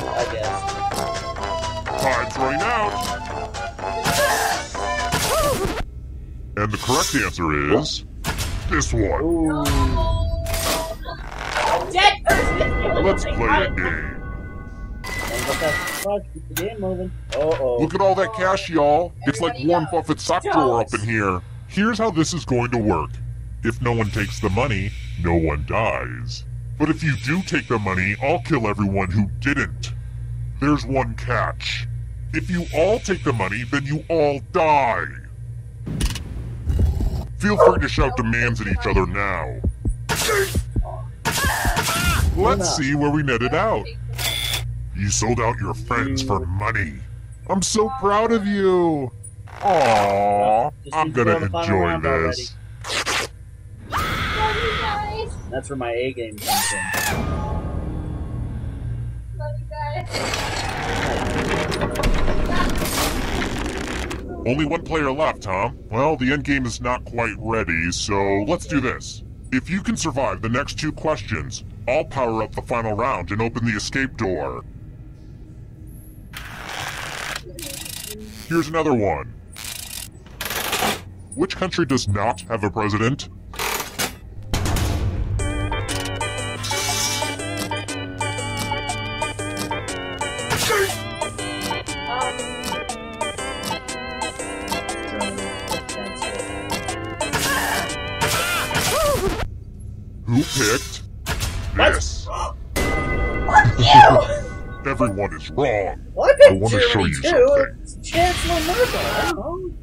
I guess. Time's running out. And the correct answer is... this one. Ooh. Dead person! Let's play a game. And let that fudge keep the game moving. Uh-oh. Look at all that cash, y'all. It's like Warren Buffett's sock drawer up in here. Here's how this is going to work. If no one takes the money, no one dies. But if you do take the money, I'll kill everyone who didn't. There's one catch. If you all take the money, then you all die. Feel free to shout demands at each other now. Let's see where we netted out. You sold out your friends for money. I'm so proud of you. Aww, I'm gonna enjoy this. Love you guys! That's where my A game comes in. Love you guys! Only one player left, huh? Well, the endgame is not quite ready, so let's do this. If you can survive the next two questions, I'll power up the final round and open the escape door. Here's another one. Which country does not have a president? Who picked this? Everyone is wrong. Well, I I picked want to show Jeremy you too. something. It's Chancellor Myrtle. I don't know.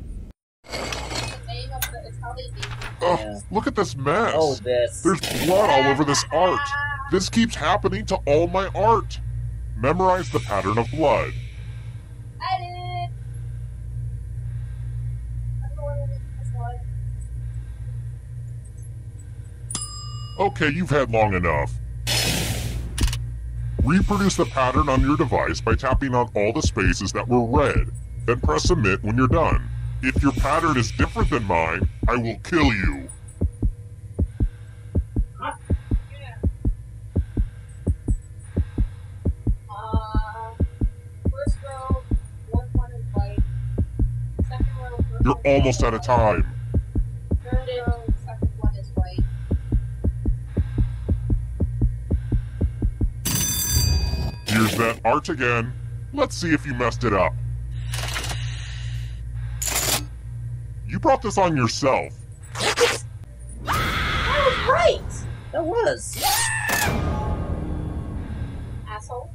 It's how they do. Ugh, Yeah. look at this mess. Oh, this. There's blood all over this art. This keeps happening to all my art. Memorize the pattern of blood. I did it. I'm the one who did this one. Okay, you've had long enough. Reproduce the pattern on your device by tapping on all the spaces that were red. Then press submit when you're done. If your pattern is different than mine, I will kill you. First row, fourth one is white. Second row, first You're almost out of time. third row, second one is white. Here's that art again. Let's see if you messed it up. You brought this on yourself. That was right! That was. Asshole.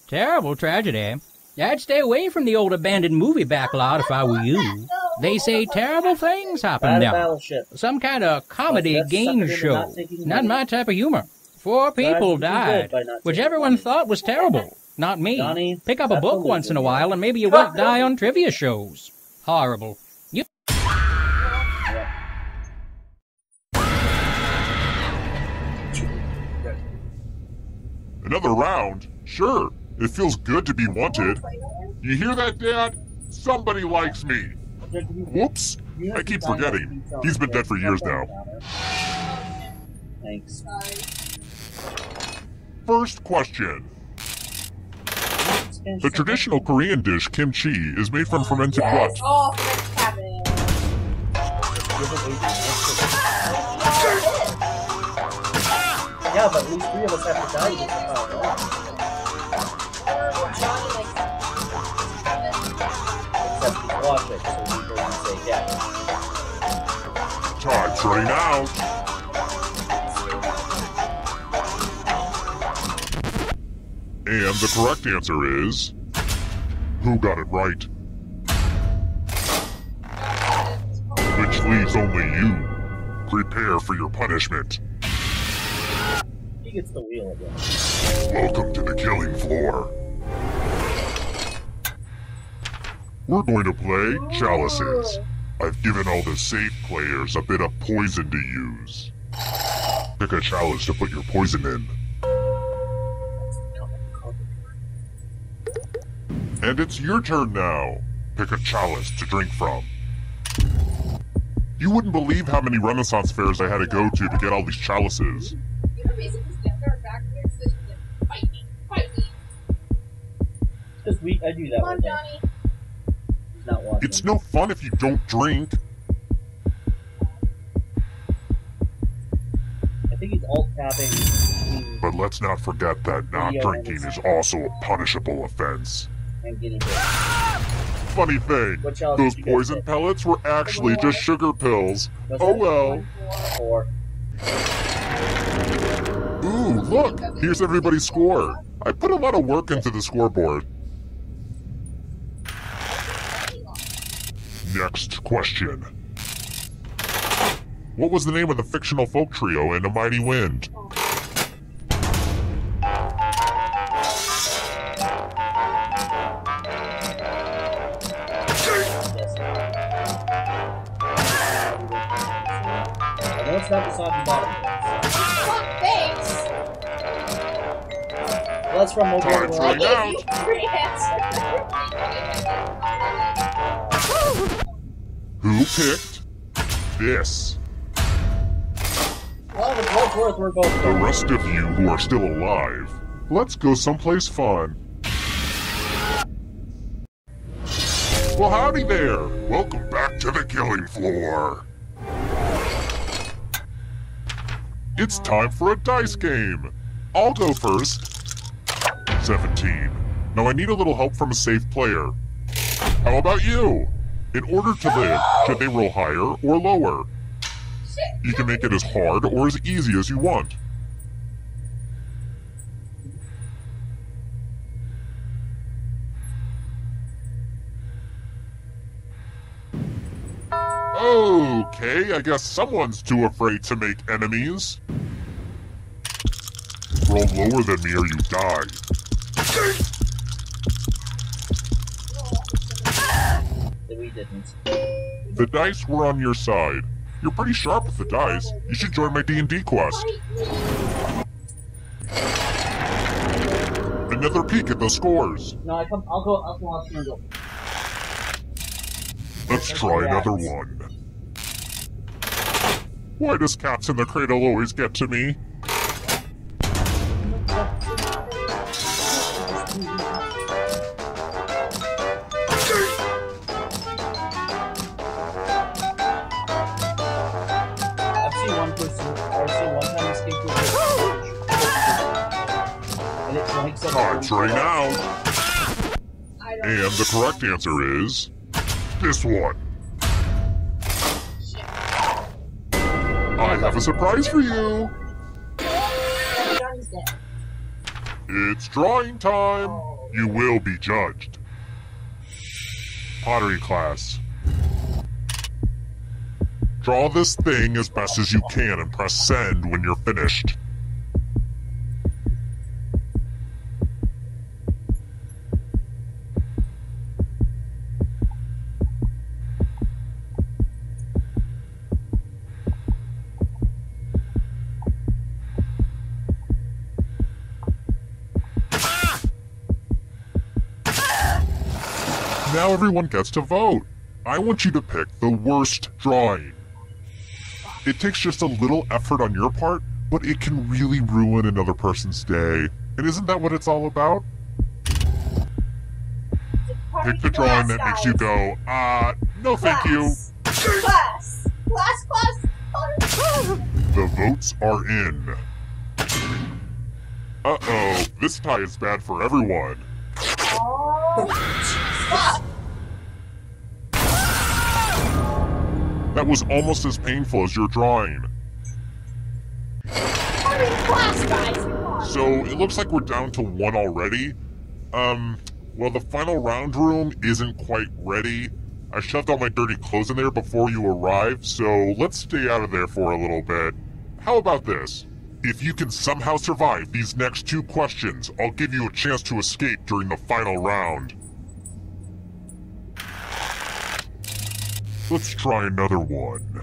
Terrible tragedy. I'd stay away from the old abandoned movie backlot if I were you. They say terrible things happen Bad there. battleship. Some kind of comedy That's game suckered into show. not taking Not money. my type of humor. 4 people Glad you did died, by not which taking everyone money. thought was terrible. Not me. Johnny, Pick up a that's book a once in a loser. while and maybe you won't die on trivia shows. Horrible. You Another round? Sure. It feels good to be wanted. You hear that, Dad? Somebody likes me. Whoops. I keep forgetting. He's been dead for years now. Thanks. First question. The traditional Korean dish kimchi is made from fermented what? Oh, French cabbage. Yeah, but at least 3 of us have to die to get the power off. Johnny likes Except he's watching, so he doesn't say yes. Time's running out. And the correct answer is... Who got it right? Which leaves only you. Prepare for your punishment. He gets the wheel again. Welcome to the killing floor. We're going to play Chalices. I've given all the safe players a bit of poison to use. Pick a chalice to put your poison in. And it's your turn now. Pick a chalice to drink from. You wouldn't believe how many Renaissance fairs I had to go to get all these chalices. You can basically stand there back here so you can fight me. Fight me. Because I do that Come on, with him. Johnny. He's not watching. It's no fun if you don't drink. I think he's alt tapping. But let's not forget that not drinking is also a punishable offense. And getting hit. Funny thing, What chalice those did you get poison hit? pellets were actually just sugar pills. Was Oh it? well. 4. Ooh, look! Here's everybody's score. I put a lot of work into the scoreboard. Next question. What was the name of the fictional folk trio in A Mighty Wind? I know it's not the soggy bottom. Oh, thanks. Well, that's from Mobile Time's World. running out. You free answer. Who picked this? Well, with what's worth, we're both The going. rest of you who are still alive, let's go someplace fun. Well, howdy there. Welcome back to the killing floor. It's time for a dice game. I'll go first. 17. Now I need a little help from a safe player. How about you? In order to live, should they roll higher or lower? You can make it as hard or as easy as you want. Okay, I guess someone's too afraid to make enemies. Roll lower than me or you die. We didn't. The dice were on your side. You're pretty sharp with the dice. You should join my D&D quest. Another peek at the scores. No, I'll go out and go. Let's try another one. Why does Cats in the Cradle always get to me? I've seen one time escape with and it blanks up. Time's running out. And the correct answer is this one. I have a surprise for you. Johnny's dead. It's drawing time. You will be judged. Pottery class. Draw this thing as best as you can and press send when you're finished. Now everyone gets to vote. I want you to pick the worst drawing. It takes just a little effort on your part, but it can really ruin another person's day. And isn't that what it's all about? Pick the drawing that makes you go, no thank you. Class! The votes are in. Uh-oh, this tie is bad for everyone. Stop! That was almost as painful as your drawing. I'm in class, guys! Come on. So, it looks like we're down to one already. Well, the final round room isn't quite ready. I shoved all my dirty clothes in there before you arrived, so let's stay out of there for a little bit. How about this? If you can somehow survive these next 2 questions, I'll give you a chance to escape during the final round. Let's try another one.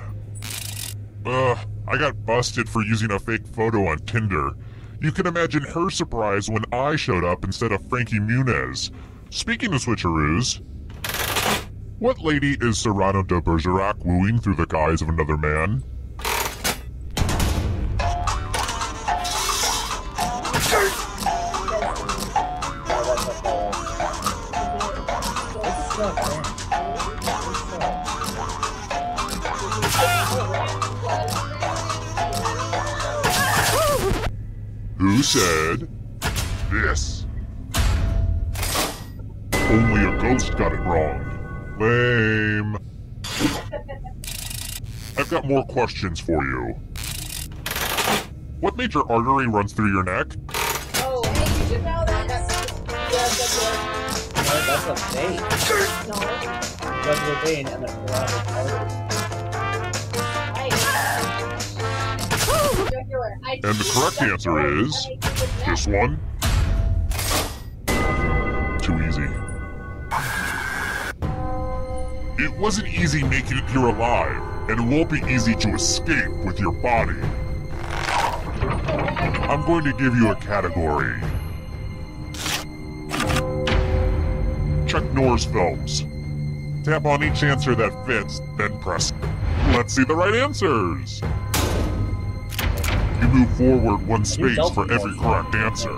I got busted for using a fake photo on Tinder. You can imagine her surprise when I showed up instead of Frankie Muniz. Speaking of switcheroos, what lady is Cyrano de Bergerac wooing through the guise of another man? Who said this? Only a ghost got it wrong. Lame. I've got more questions for you. What major artery runs through your neck? Oh, hey, you should know that. That's a vein. No. Jugular vein and then carotid artery. And the correct answer is this one. Too easy. It wasn't easy making it here alive, and it won't be easy to escape with your body. I'm going to give you a category. Check Norse films. Tap on each answer that fits, then press. Let's see the right answers. You move forward 1 space for every correct answer.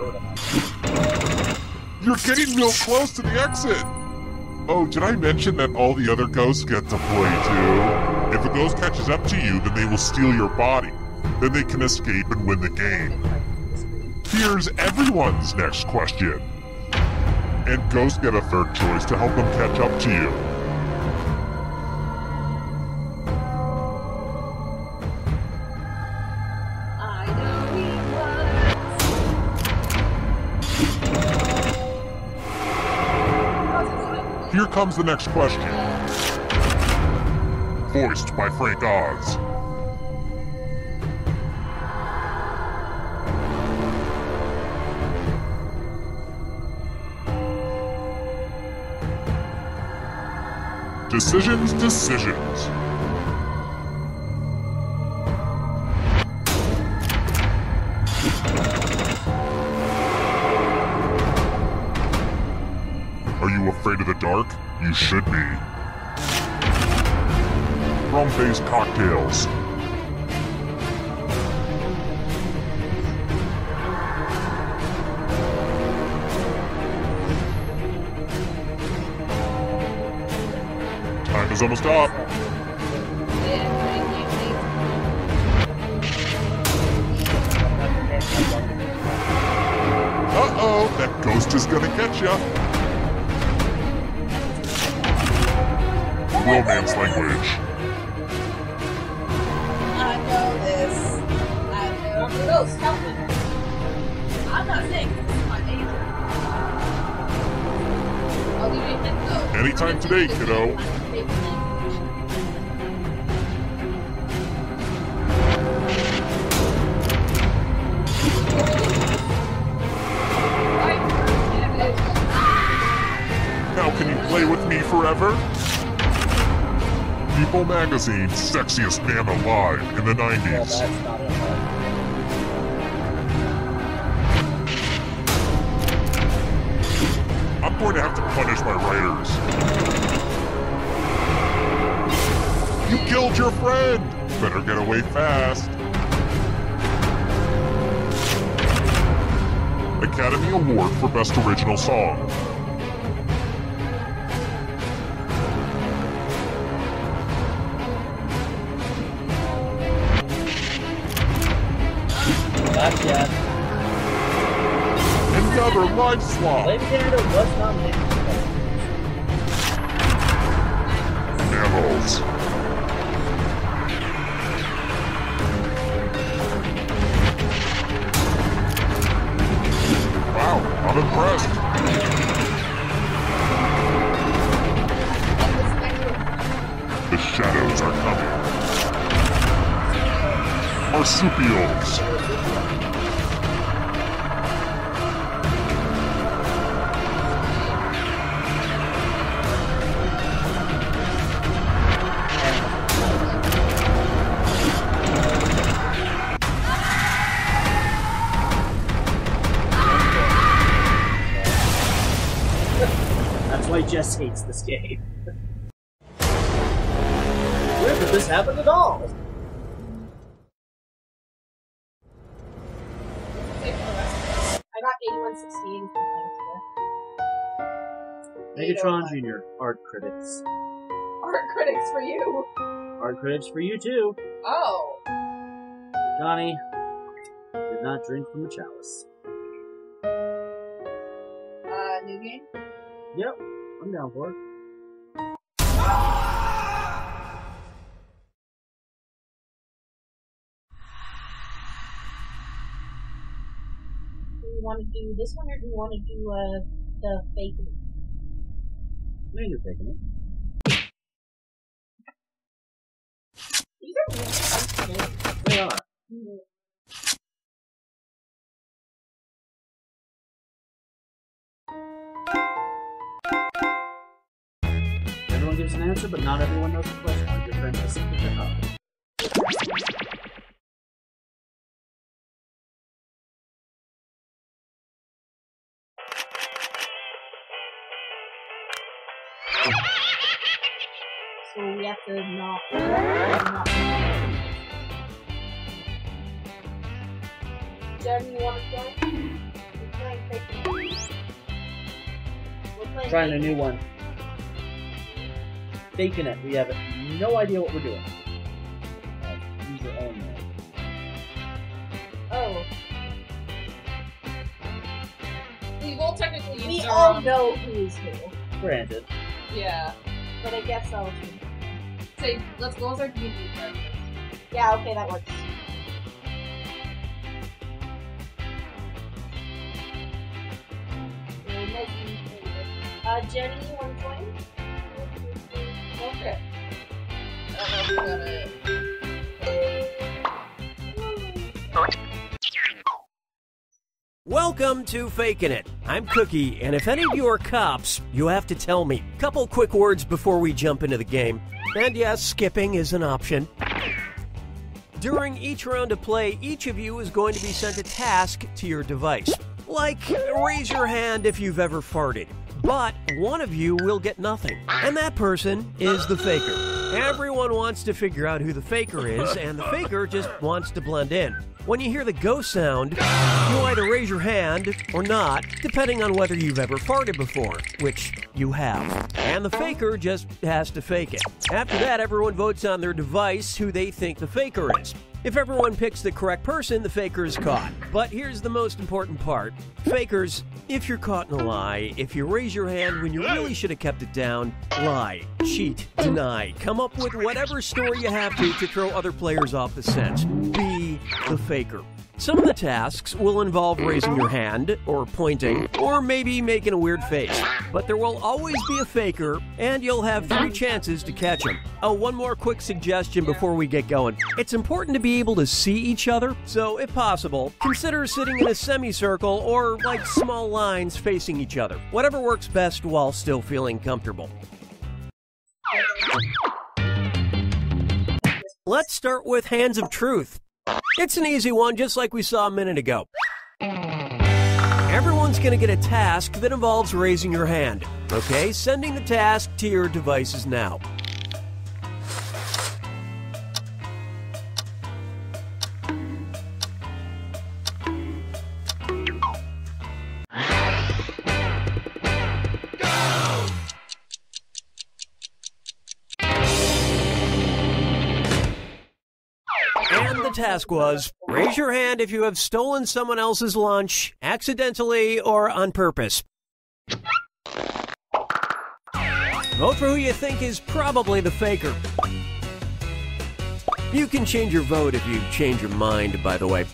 You're getting real close to the exit! Oh, did I mention that all the other ghosts get to play too? If a ghost catches up to you, then they will steal your body. Then they can escape and win the game. Here's everyone's next question. And ghosts get a third choice to help them catch up to you. comes the next question. Voiced by Frank Oz. Decisions. Are you afraid of the dark? You should be. Rum-based cocktails. Time is almost up. Uh-oh, that ghost is gonna get ya. Romance language. I know this. I know the ghost. Help me. I'm not saying this is my danger. I'll give you a hint though. Anytime today, kiddo. Now can you play with me forever? People Magazine's sexiest man alive in the 90s. That's not it. I'm going to have to punish my writers. You killed your friend! Better get away fast. Academy Award for Best Original Song. Not yet. Another live swap. Lady Canada was nominated. Mammals. Wow, I'm impressed. The shadows are coming. Marsupials. That's why Jess hates this game. Where did this happen at all? I got 8116 from Megatron Jr. Art critics. Art critics for you. Art critics for you too. Oh. Johnny did not drink from the chalice. New game? Yep, I'm down for it. Do you want to do this one or do you want to do the fake one? I think you're taking it. These are really fun games. They are. Everyone gives an answer, but not everyone knows the question. Like your friend has to pick it up. So we have to not. Jen, you want to play? We're playing fake games. We're playing Trying a fake new one. Faking it. We have no idea what we're doing. User only. Oh. We will technically use We our all own- know who's who. Granted. Yeah. But I guess I'll. Say, let's go with our D&D characters. Yeah, okay, that works. Jenny, you want to join? Okay. I don't know if we're gonna... Welcome to Fakin' It. I'm Cookie, and if any of you are cops, you have to tell me. Couple quick words before we jump into the game. And yes, skipping is an option. During each round of play, each of you is going to be sent a task to your device. Like, raise your hand if you've ever farted. But one of you will get nothing, and that person is the faker. Everyone wants to figure out who the faker is, and the faker just wants to blend in. When you hear the go sound, you either raise your hand or not, depending on whether you've ever farted before, which you have. And the faker just has to fake it. After that, everyone votes on their device who they think the faker is. If everyone picks the correct person, the faker is caught. But here's the most important part. Fakers, if you're caught in a lie, if you raise your hand when you really should have kept it down, lie, cheat, deny, come up with whatever story you have to throw other players off the scent. Be the faker. Some of the tasks will involve raising your hand, or pointing, or maybe making a weird face. But there will always be a faker, and you'll have 3 chances to catch him. Oh, one more quick suggestion before we get going. It's important to be able to see each other, so if possible, consider sitting in a semicircle or like small lines facing each other. Whatever works best while still feeling comfortable. Let's start with Hands of Truth. It's an easy one, just like we saw a minute ago. Everyone's going to get a task that involves raising your hand. Okay, sending the task to your devices now. And the task was, raise your hand if you have stolen someone else's lunch, accidentally or on purpose. Vote for who you think is probably the faker. You can change your vote if you change your mind, by the way.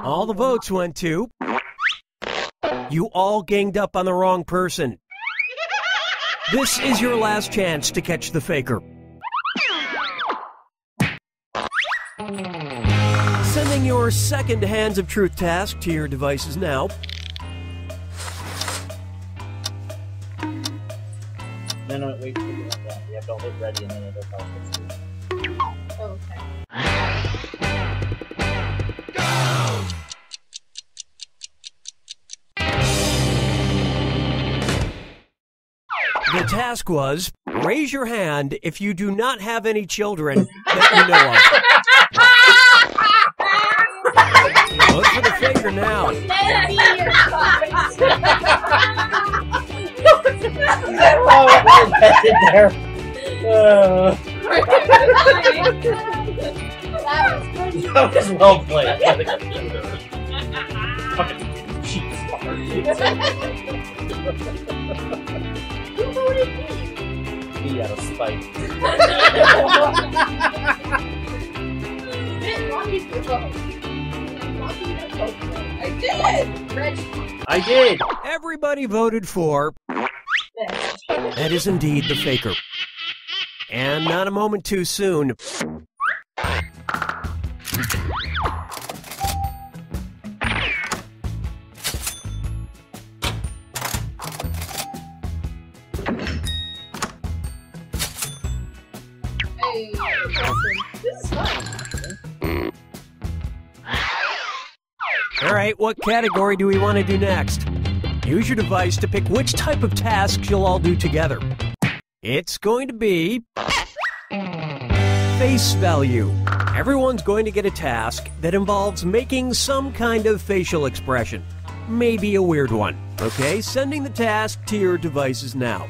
All the votes went to... You all ganged up on the wrong person. This is your last chance to catch the faker. Sending your second Hands of Truth task to your devices now. No, wait. You have to hold ready and then it'll process it. Okay. The task was, raise your hand if you do not have any children that you know of. Look for the faker now. Oh, that's in there. That was well played. Fucking cheats. Who voted me? Me out of spite. I did! Reg. I did! Everybody voted for... That is indeed the faker. And not a moment too soon. Hey, this is fun. All right, what category do we want to do next? Use your device to pick which type of tasks you'll all do together. It's going to be... face value. Everyone's going to get a task that involves making some kind of facial expression. Maybe a weird one. Okay, sending the task to your devices now.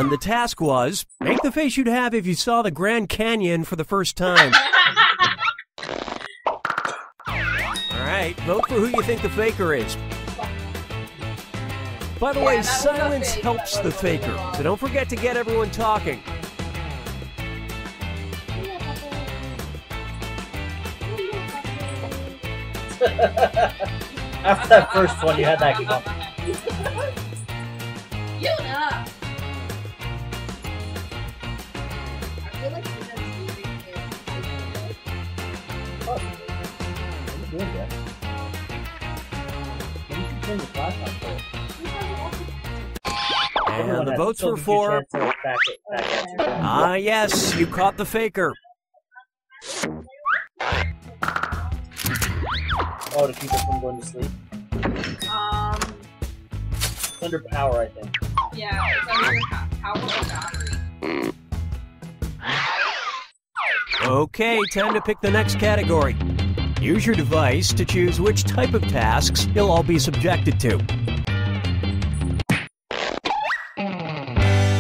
And the task was, make the face you'd have if you saw the Grand Canyon for the first time. All right, vote for who you think the faker is. By the way, silence helps the faker, so don't forget to get everyone talking. After that first one, you had that come. Yuna! I feel like you're gonna be Good, yeah. Maybe you should turn the flashlight for it. And the votes were for... Ah, yes, you caught the faker. Oh, to keep it from going to sleep? It's under power, I think. Yeah, it's under your power or battery. Okay, time to pick the next category. Use your device to choose which type of tasks you'll all be subjected to.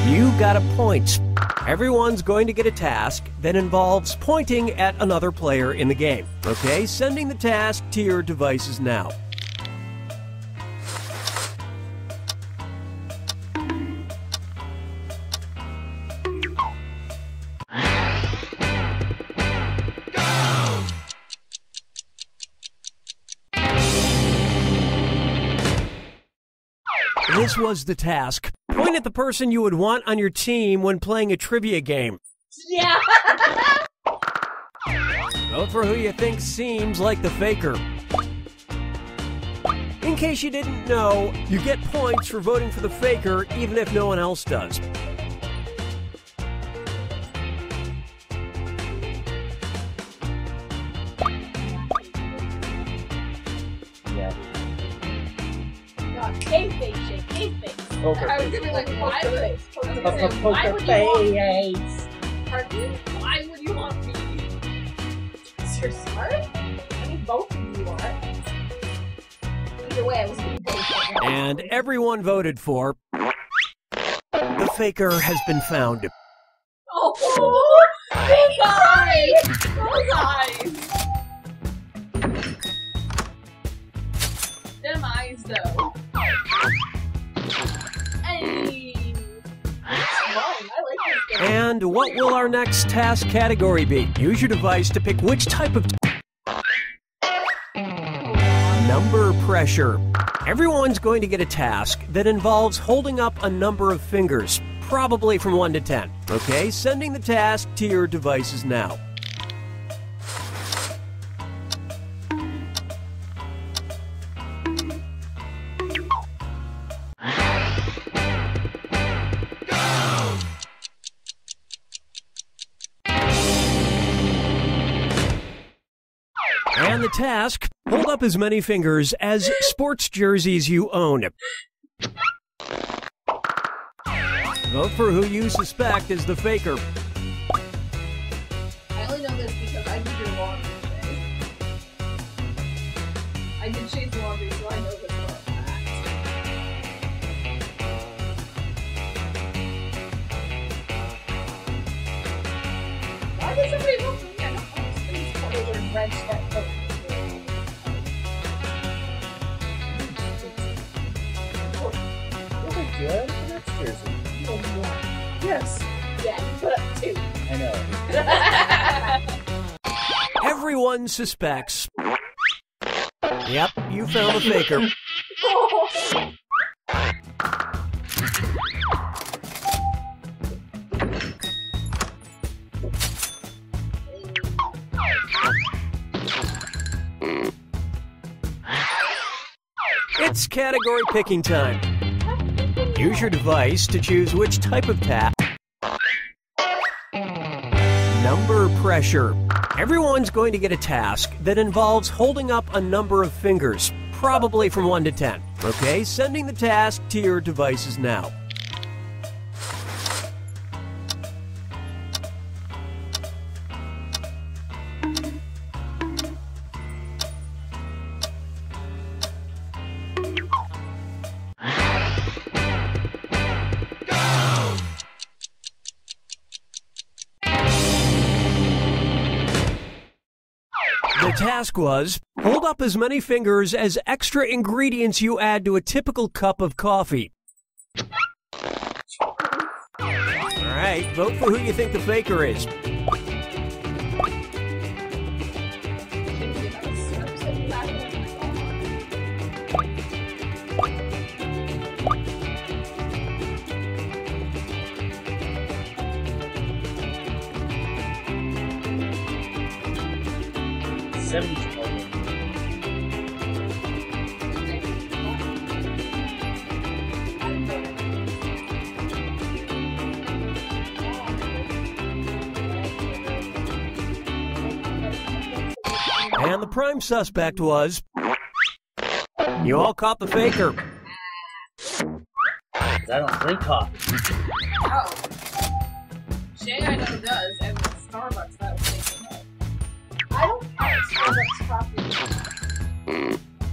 You got a point. Everyone's going to get a task that involves pointing at another player in the game. Okay, sending the task to your devices now. This was the task. Point at the person you would want on your team when playing a trivia game. Yeah! Vote for who you think seems like the faker. In case you didn't know, you get points for voting for the faker even if no one else does. Yeah. God, cave face shake, cave face. Poker I was face. gonna be like, why would I? Poker Why would you want me? face. Pardon? Why would you want me? Because you're smart? I mean, both of you are. Either way, I was being both. And everyone voted for... The faker has been found. Oh! Big eyes! Those eyes! Them eyes, though. Hey! It's fun. I like this game. And what will our next task category be? Use your device to pick which type of... Number pressure. Everyone's going to get a task that involves holding up a number of fingers, probably from 1 to 10. Okay, sending the task to your devices now. And the task, hold up as many fingers as sports jerseys you own. Vote for who you suspect is the faker. I only know this because I did your laundry today. I did Shane's laundry, so I know this for a fact. Why did somebody vote for me? I don't understand. They would have wrenched that vote. Those are good. That's jersey. Yes. Yeah, you put up 2. I know. Everyone suspects. Yep, you found the faker. It's category picking time. Use your device to choose which type of task. Number pressure. Everyone's going to get a task that involves holding up a number of fingers, probably from 1 to 10. Okay, sending the task to your devices now. The task was, hold up as many fingers as extra ingredients you add to a typical cup of coffee. Alright, vote for who you think the faker is. And the prime suspect was... You all caught the faker. I don't drink coffee. Oh. Shay, I know does, and with Starbucks, that was taken out. I don't have Starbucks coffee.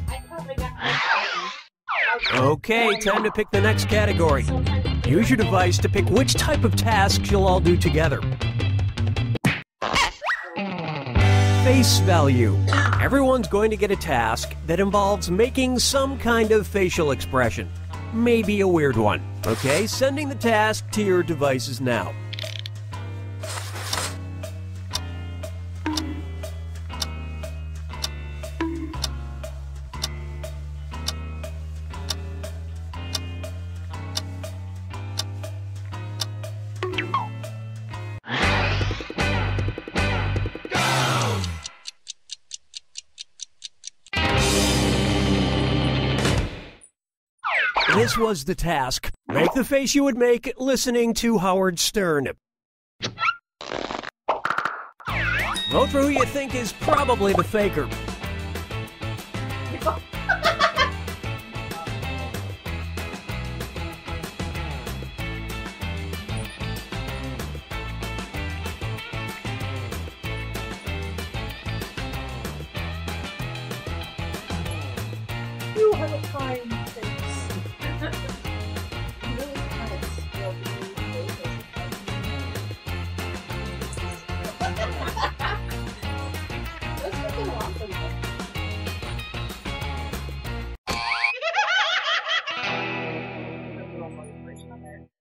I probably got my coffee. Okay, time to pick the next category. Use your device to pick which type of tasks you'll all do together. Face value. Everyone's going to get a task that involves making some kind of facial expression. Maybe a weird one. Okay, sending the task to your devices now. This was the task. Make the face you would make listening to Howard Stern. Vote for who you think is probably the faker. You have a kind face. Really kind of still Let's get them off of them.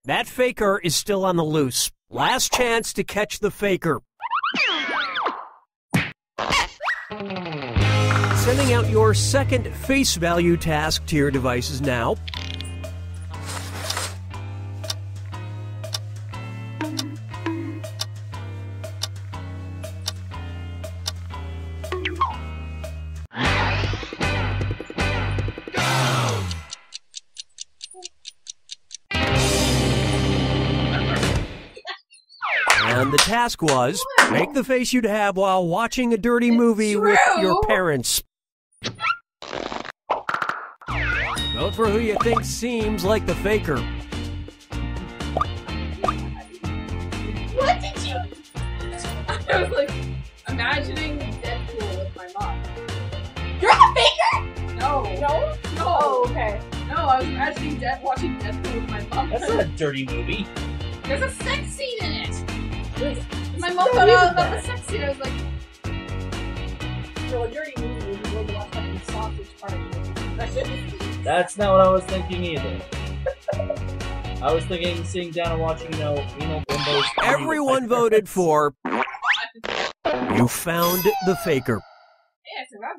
That faker is still on the loose. Last chance to catch the faker. Sending out your second face value task to your devices now. And the task was, make the face you'd have while watching a dirty movie with your parents. Vote for who you think seems like the faker. What did you? I was like imagining Deadpool with my mom. You're the faker? No. No? No. Oh, okay. No, I was imagining watching Deadpool with my mom. That's not a dirty movie. There's a sex scene in it. My mom thought all about the sex scene. I was like, no, a dirty movie is going to watch fucking Sausage Party. That's not what I was thinking either. I was thinking sitting down and watching, anal bimbos. Everyone voted for... You found the faker.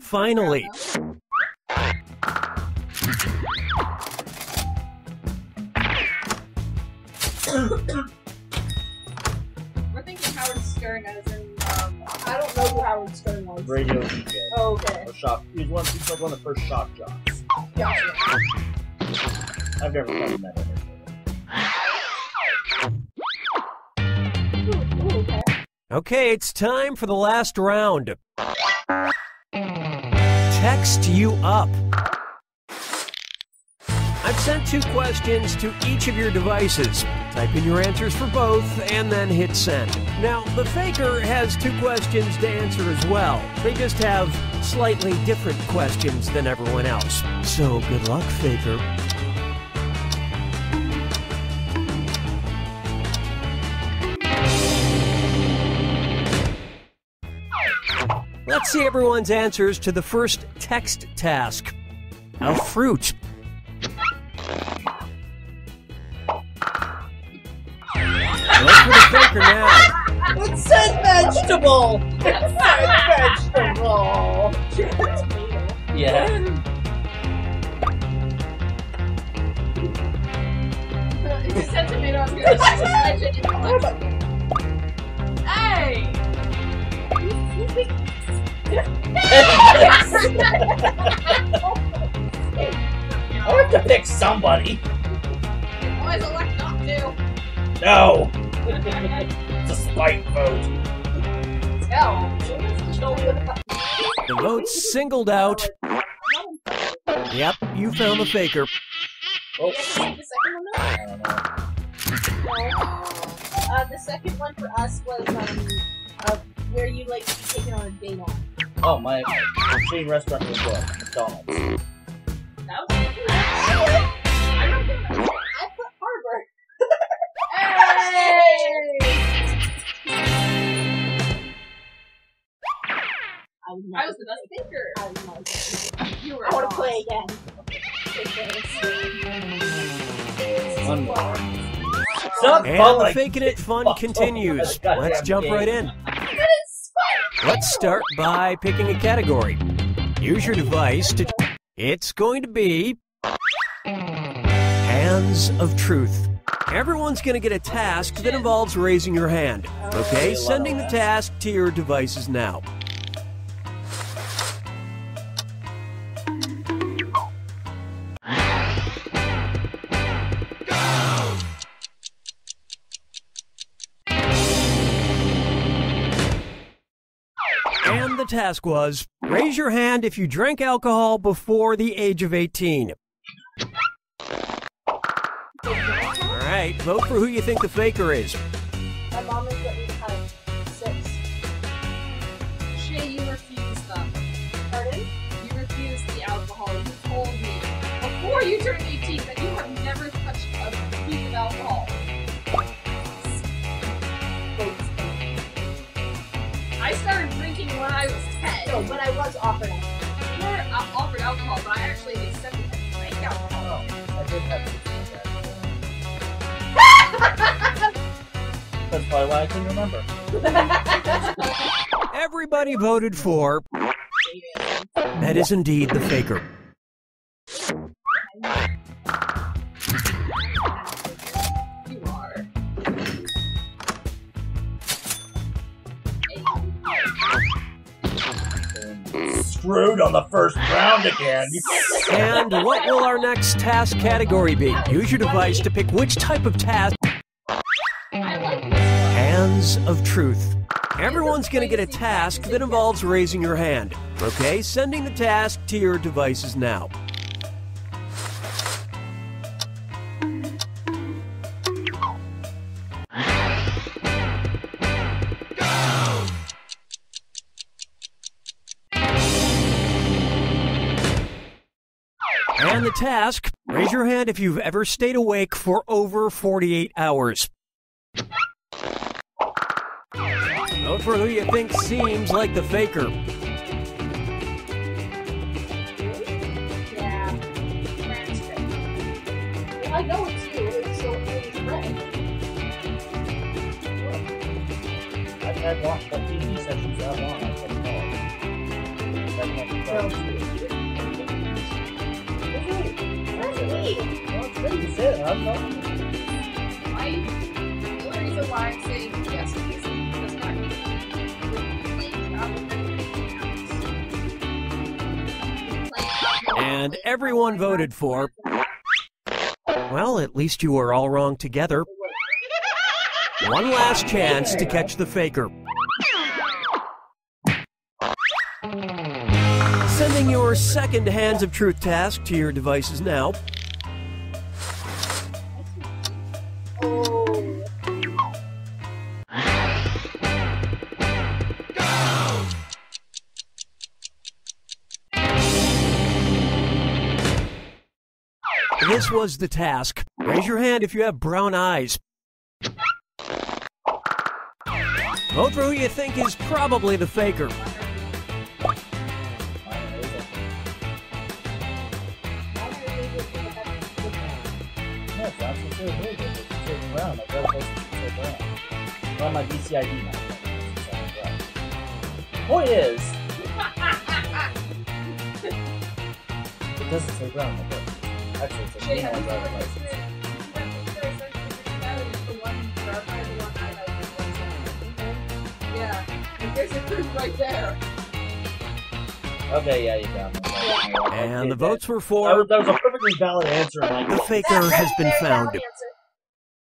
Finally. We're thinking Howard Stern as in, I don't know who Howard Stern was. Radio DJ. Oh, okay. Or shock. He's like one of the first shock jocks. Gotcha. I've never fucking met him. Okay. Okay, it's time for the last round. Text you up. I've sent 2 questions to each of your devices. Type in your answers for both and then hit send. Now, the faker has 2 questions to answer as well. They just have slightly different questions than everyone else. So good luck, faker. Let's see everyone's answers to the first text task. A fruit. Look for the faker now. It said vegetable! It said vegetable! Yeah. If you said tomato, I was gonna say Hey! I have to pick somebody. Always elect not to. No! It's a spite vote. The vote's singled out. Yep, you found the faker. Oh. The second one though? The second one for us was where you like to be taken on a date on. Oh, my favorite restaurant in the world, McDonald's. That was I put Harbor. Hey! I was the best thinker. You were. I want to play again. One more. And the faking it fun continues. Let's jump right in. Let's start by picking a category. Use your device to... It's going to be... Hands of Truth. Everyone's going to get a task that involves raising your hand. Okay, sending the task to your devices now. And the task was, raise your hand if you drank alcohol before the age of 18. Alright, vote for who you think the faker is. My mom is let me have 6. Shay, you refused them. Pardon? You refused the alcohol. You told me before you turned 18 that you have never touched a piece of alcohol. I started drinking when I was 10. No, when I was offered alcohol. You were offered alcohol, but I actually accepted it. Drank alcohol. I did have That's probably why I couldn't remember. Everybody voted for... That is indeed the faker. You are. Screwed on the first round again. And what will our next task category be? Use your device to pick which type of task... Hands of Truth. Everyone's going to get a task that involves raising your hand. Okay, sending the task to your devices now. And the task, raise your hand if you've ever stayed awake for over 48 hours. Vote for who you think seems like the faker. Yeah. Transcript. Well, I know it's you. It's so it's red. I've watched the TV sessions that long. I couldn't tell. You said it. I'm not. The only reason why I'm saying yes is because I'm And everyone voted for... Well, at least you were all wrong together. One last chance to catch the faker. Sending your second Hands of Truth task to your devices now. This was the task. Raise your hand if you have brown eyes. Vote for who you think is probably the faker. say it really good. It's Saber Brown. Like, that was Saber Brown. We're on my DCID now. Point is, it doesn't say brown in the book. Actually, it says green on the driver's license. Yeah, there's a proof right there. Okay, yeah, you got me. And the votes were for... That was a perfectly valid answer. Like, the faker has been found.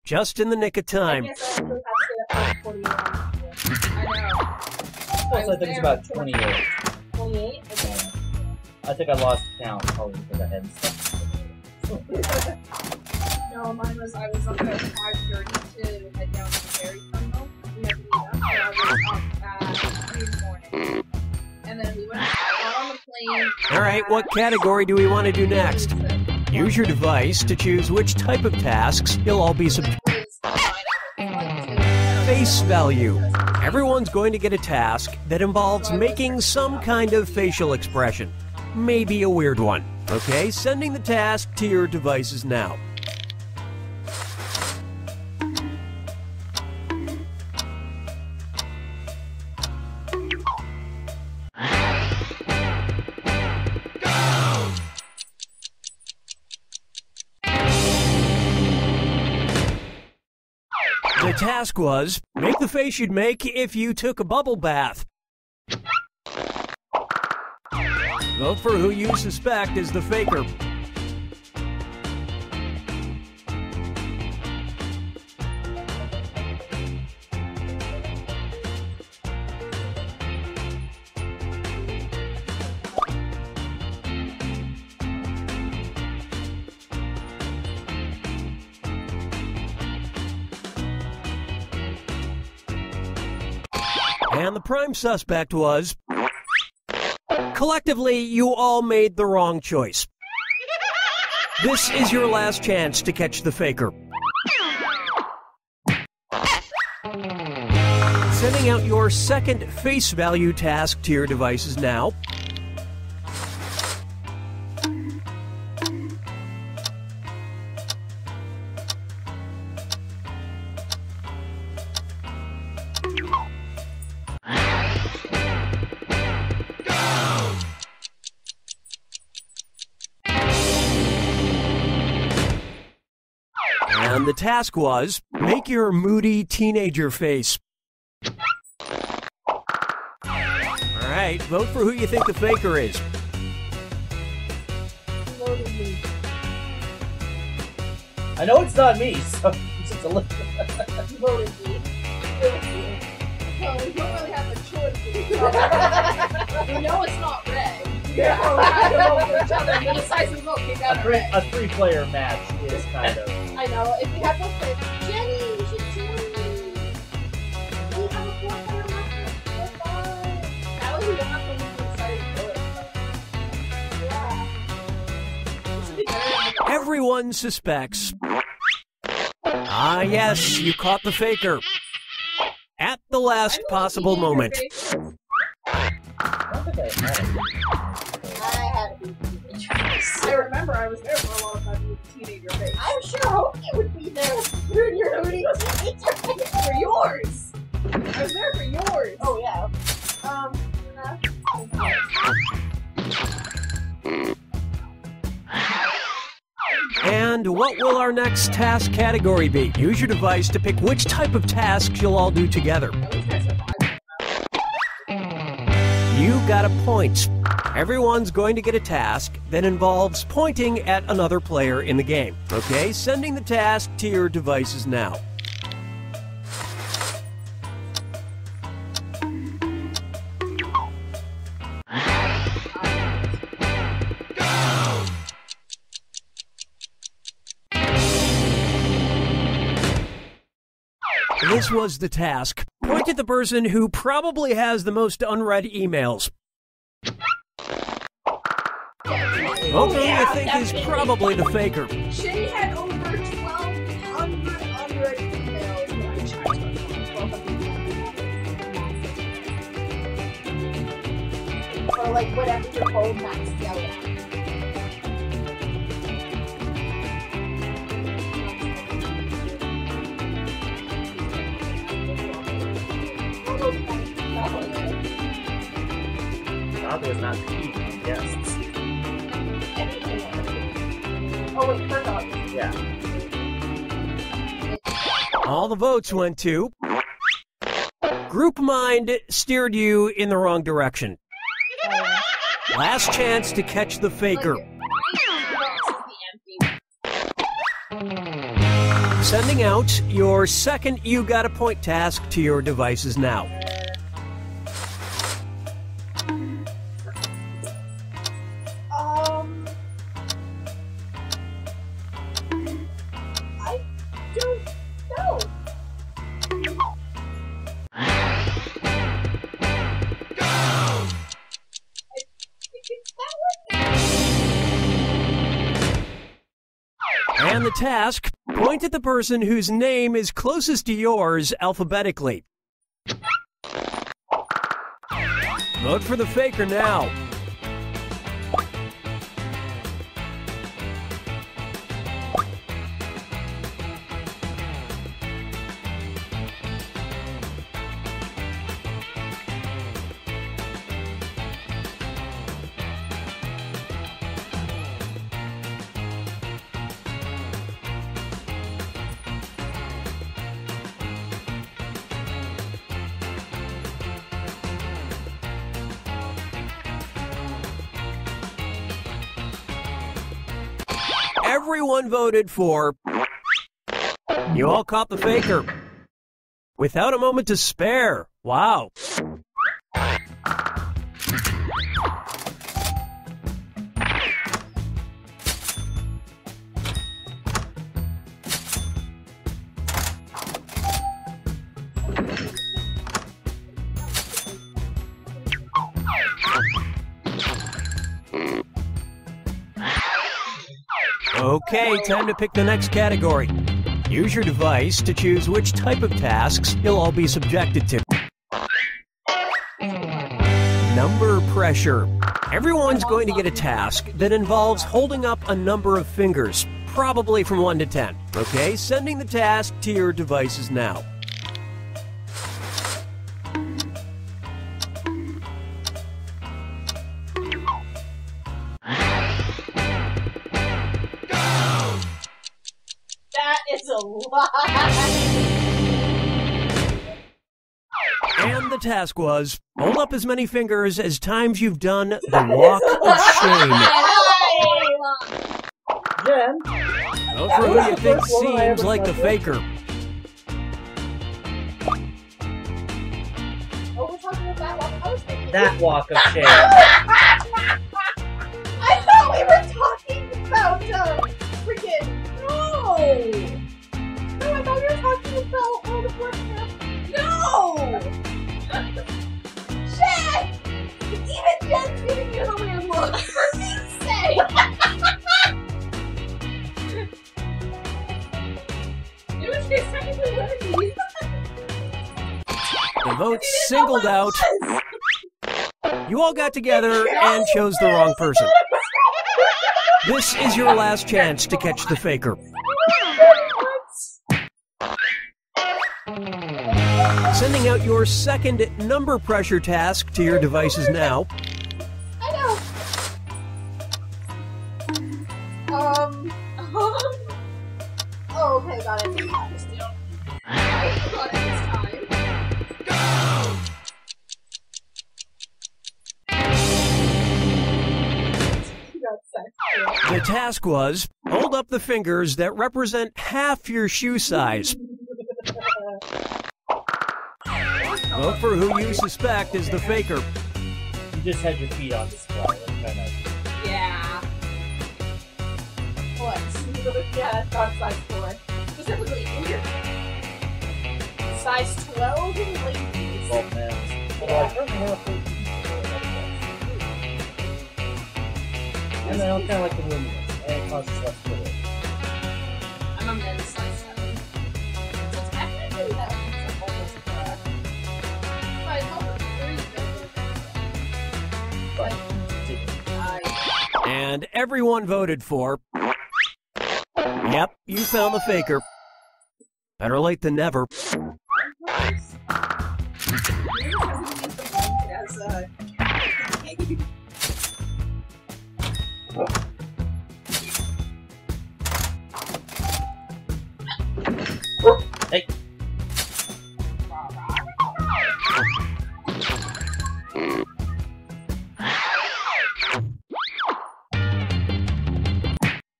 Just in the nick of time. I think it's about 28. 28? Okay. I think I lost count probably because I hadn't stuff. No, mine was, I was up at 5:30 to head down to the ferry terminal. We had to meet up, so I was up at 3 in the morning. And then we went out on the plane. Alright, what category do we want to do next? Use your device to choose which type of tasks you'll all be Face value. Everyone's going to get a task that involves making some kind of facial expression. Maybe a weird one. Okay, sending the task to your devices now. The task was, make the face you'd make if you took a bubble bath. Vote for who you suspect is the faker. And the prime suspect was... Collectively, you all made the wrong choice. This is your last chance to catch the faker. Sending out your second face value task to your devices now. And the task was, make your moody teenager face. Alright, vote for who you think the faker is. I know it's not me, so it's just a little... Voted me. Well, we don't really have a choice. We know it's not red. Yeah, we're not going over each other. The decisive vote came down to red. A three-player match is kind of... I know. If we have to play... Jenny, you should join me. We have a 4-player match. Goodbye. That way we don't have to be decided to do it. Yeah. Everyone suspects. Ah, yes, you caught the faker. At the last possible moment. I don't think I had it. I had a teenager. I remember I was there for a long time with a teenager face. I'm sure Hokie would be there. You're in your teenager face for yours. I was there for yours. Oh yeah. And what will our next task category be? Use your device to pick which type of tasks you'll all do together. You got a point. Everyone's going to get a task that involves pointing at another player in the game. Okay, sending the task to your devices now. This was the task. Point at the person who probably has the most unread emails. Vote who you think is probably the faker. She had over 1,200 unread emails when I checked her. Or like whatever your phone maxed out at. Dog was not peed from guests. Oh wait, her dog. Yeah. All the votes went to... Group Mind steered you in the wrong direction. Last chance to catch the faker. Sending out your second You Got a Point task to your devices now. I don't know. And the task, point at the person whose name is closest to yours alphabetically. Vote for the faker now. Everyone voted for... You all caught the faker. Without a moment to spare. Wow. Okay, time to pick the next category. Use your device to choose which type of tasks you'll all be subjected to. Number pressure. Everyone's going to get a task that involves holding up a number of fingers, probably from 1 to 10. Okay, sending the task to your devices now. It's a lot. And the task was, hold up as many fingers as times you've done the walk of shame. Jen? Vote for who you think seems like the faker. Oh, we're talking about that walk. I was thinking That walk of shame. I thought we were talking about freaking no, I thought we were talking about all the work here. No, Jen, even Jen's giving you the weird look. For Pete's sake. It was just technically winning. The votes singled out. You all got together and chose the wrong person. This is your last chance to catch the faker. Sending out your second number pressure task to your devices now. I know. Oh, okay, got it. I forgot it this time. The task was, hold up the fingers that represent half your shoe size. Vote for who you suspect is the faker. You just had your feet on display. Kind of. Yeah. What? Yeah, that's not size 4. Specifically, size 12 in ladies. 12 males. Although I currently have a 14. And I don't kind of like the luminous, and it causes less fluid. I'm a men's size 7. So technically that means I'm almost correct. But it's almost 3 better. And everyone voted for... Yep, you found the faker. Better late than never. Hey.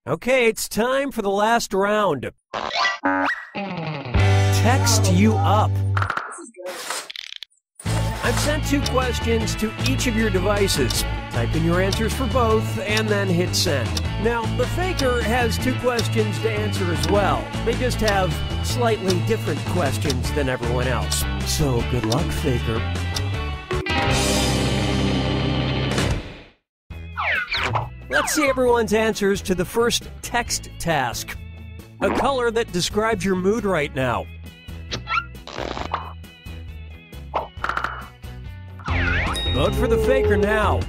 Okay, it's time for the last round. Text you up. I've sent 2 questions to each of your devices. Type in your answers for both and then hit send. Now, the faker has 2 questions to answer as well. They just have slightly different questions than everyone else. So, good luck, faker. Let's see everyone's answers to the first text task. A color that describes your mood right now. Vote for the faker now.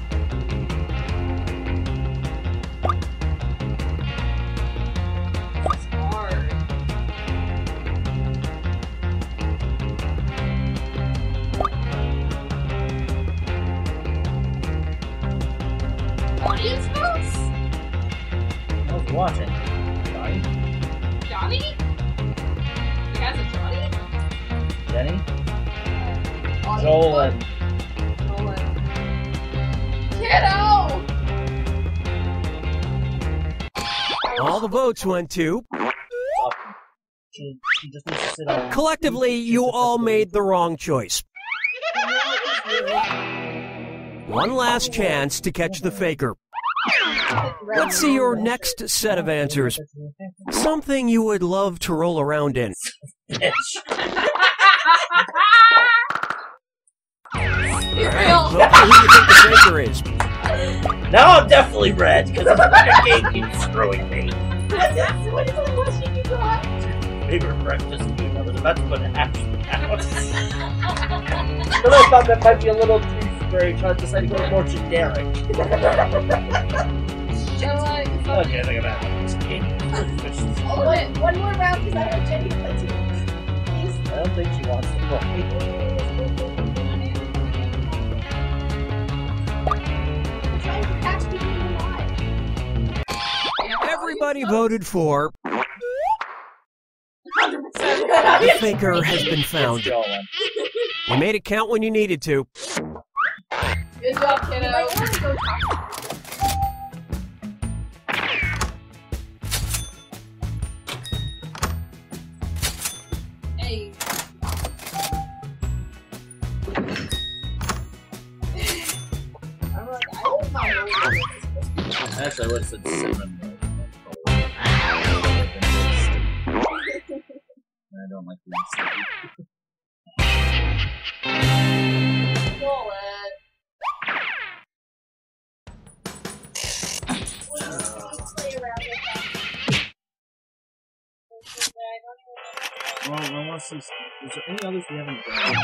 Audience votes? I was watching. Johnny? Johnny? The guy's a Johnny? Jenny? Audience Joel vote? and... Kiddo! All the votes went to... She just needs to sit on... Collectively, you all made the wrong choice. One last chance to catch the faker. Let's see your next set of answers. Something you would love to roll around in. He's Vote real. for who you think the faker is. Now I'm definitely red, because this fucking game keeps screwing me. What is the question you got? Favorite breakfast food. I was about to put an action out. But I thought that might be a little too straight, so I decided to go more generic. Okay, think about this game. One more round because I have Jenny play too. Please. I don't think she wants to play. Trying to catch people alive. Everybody voted for... 100%. The faker has been found. You made it count when you needed to. Good job, kiddo. I want to go talk. Hey. I'm like, I don't know. Actually, I would have said cinnamon roll. I don't like being sticky. Roll it. Play around with that. Well, I want to see. Is there any others we haven't done?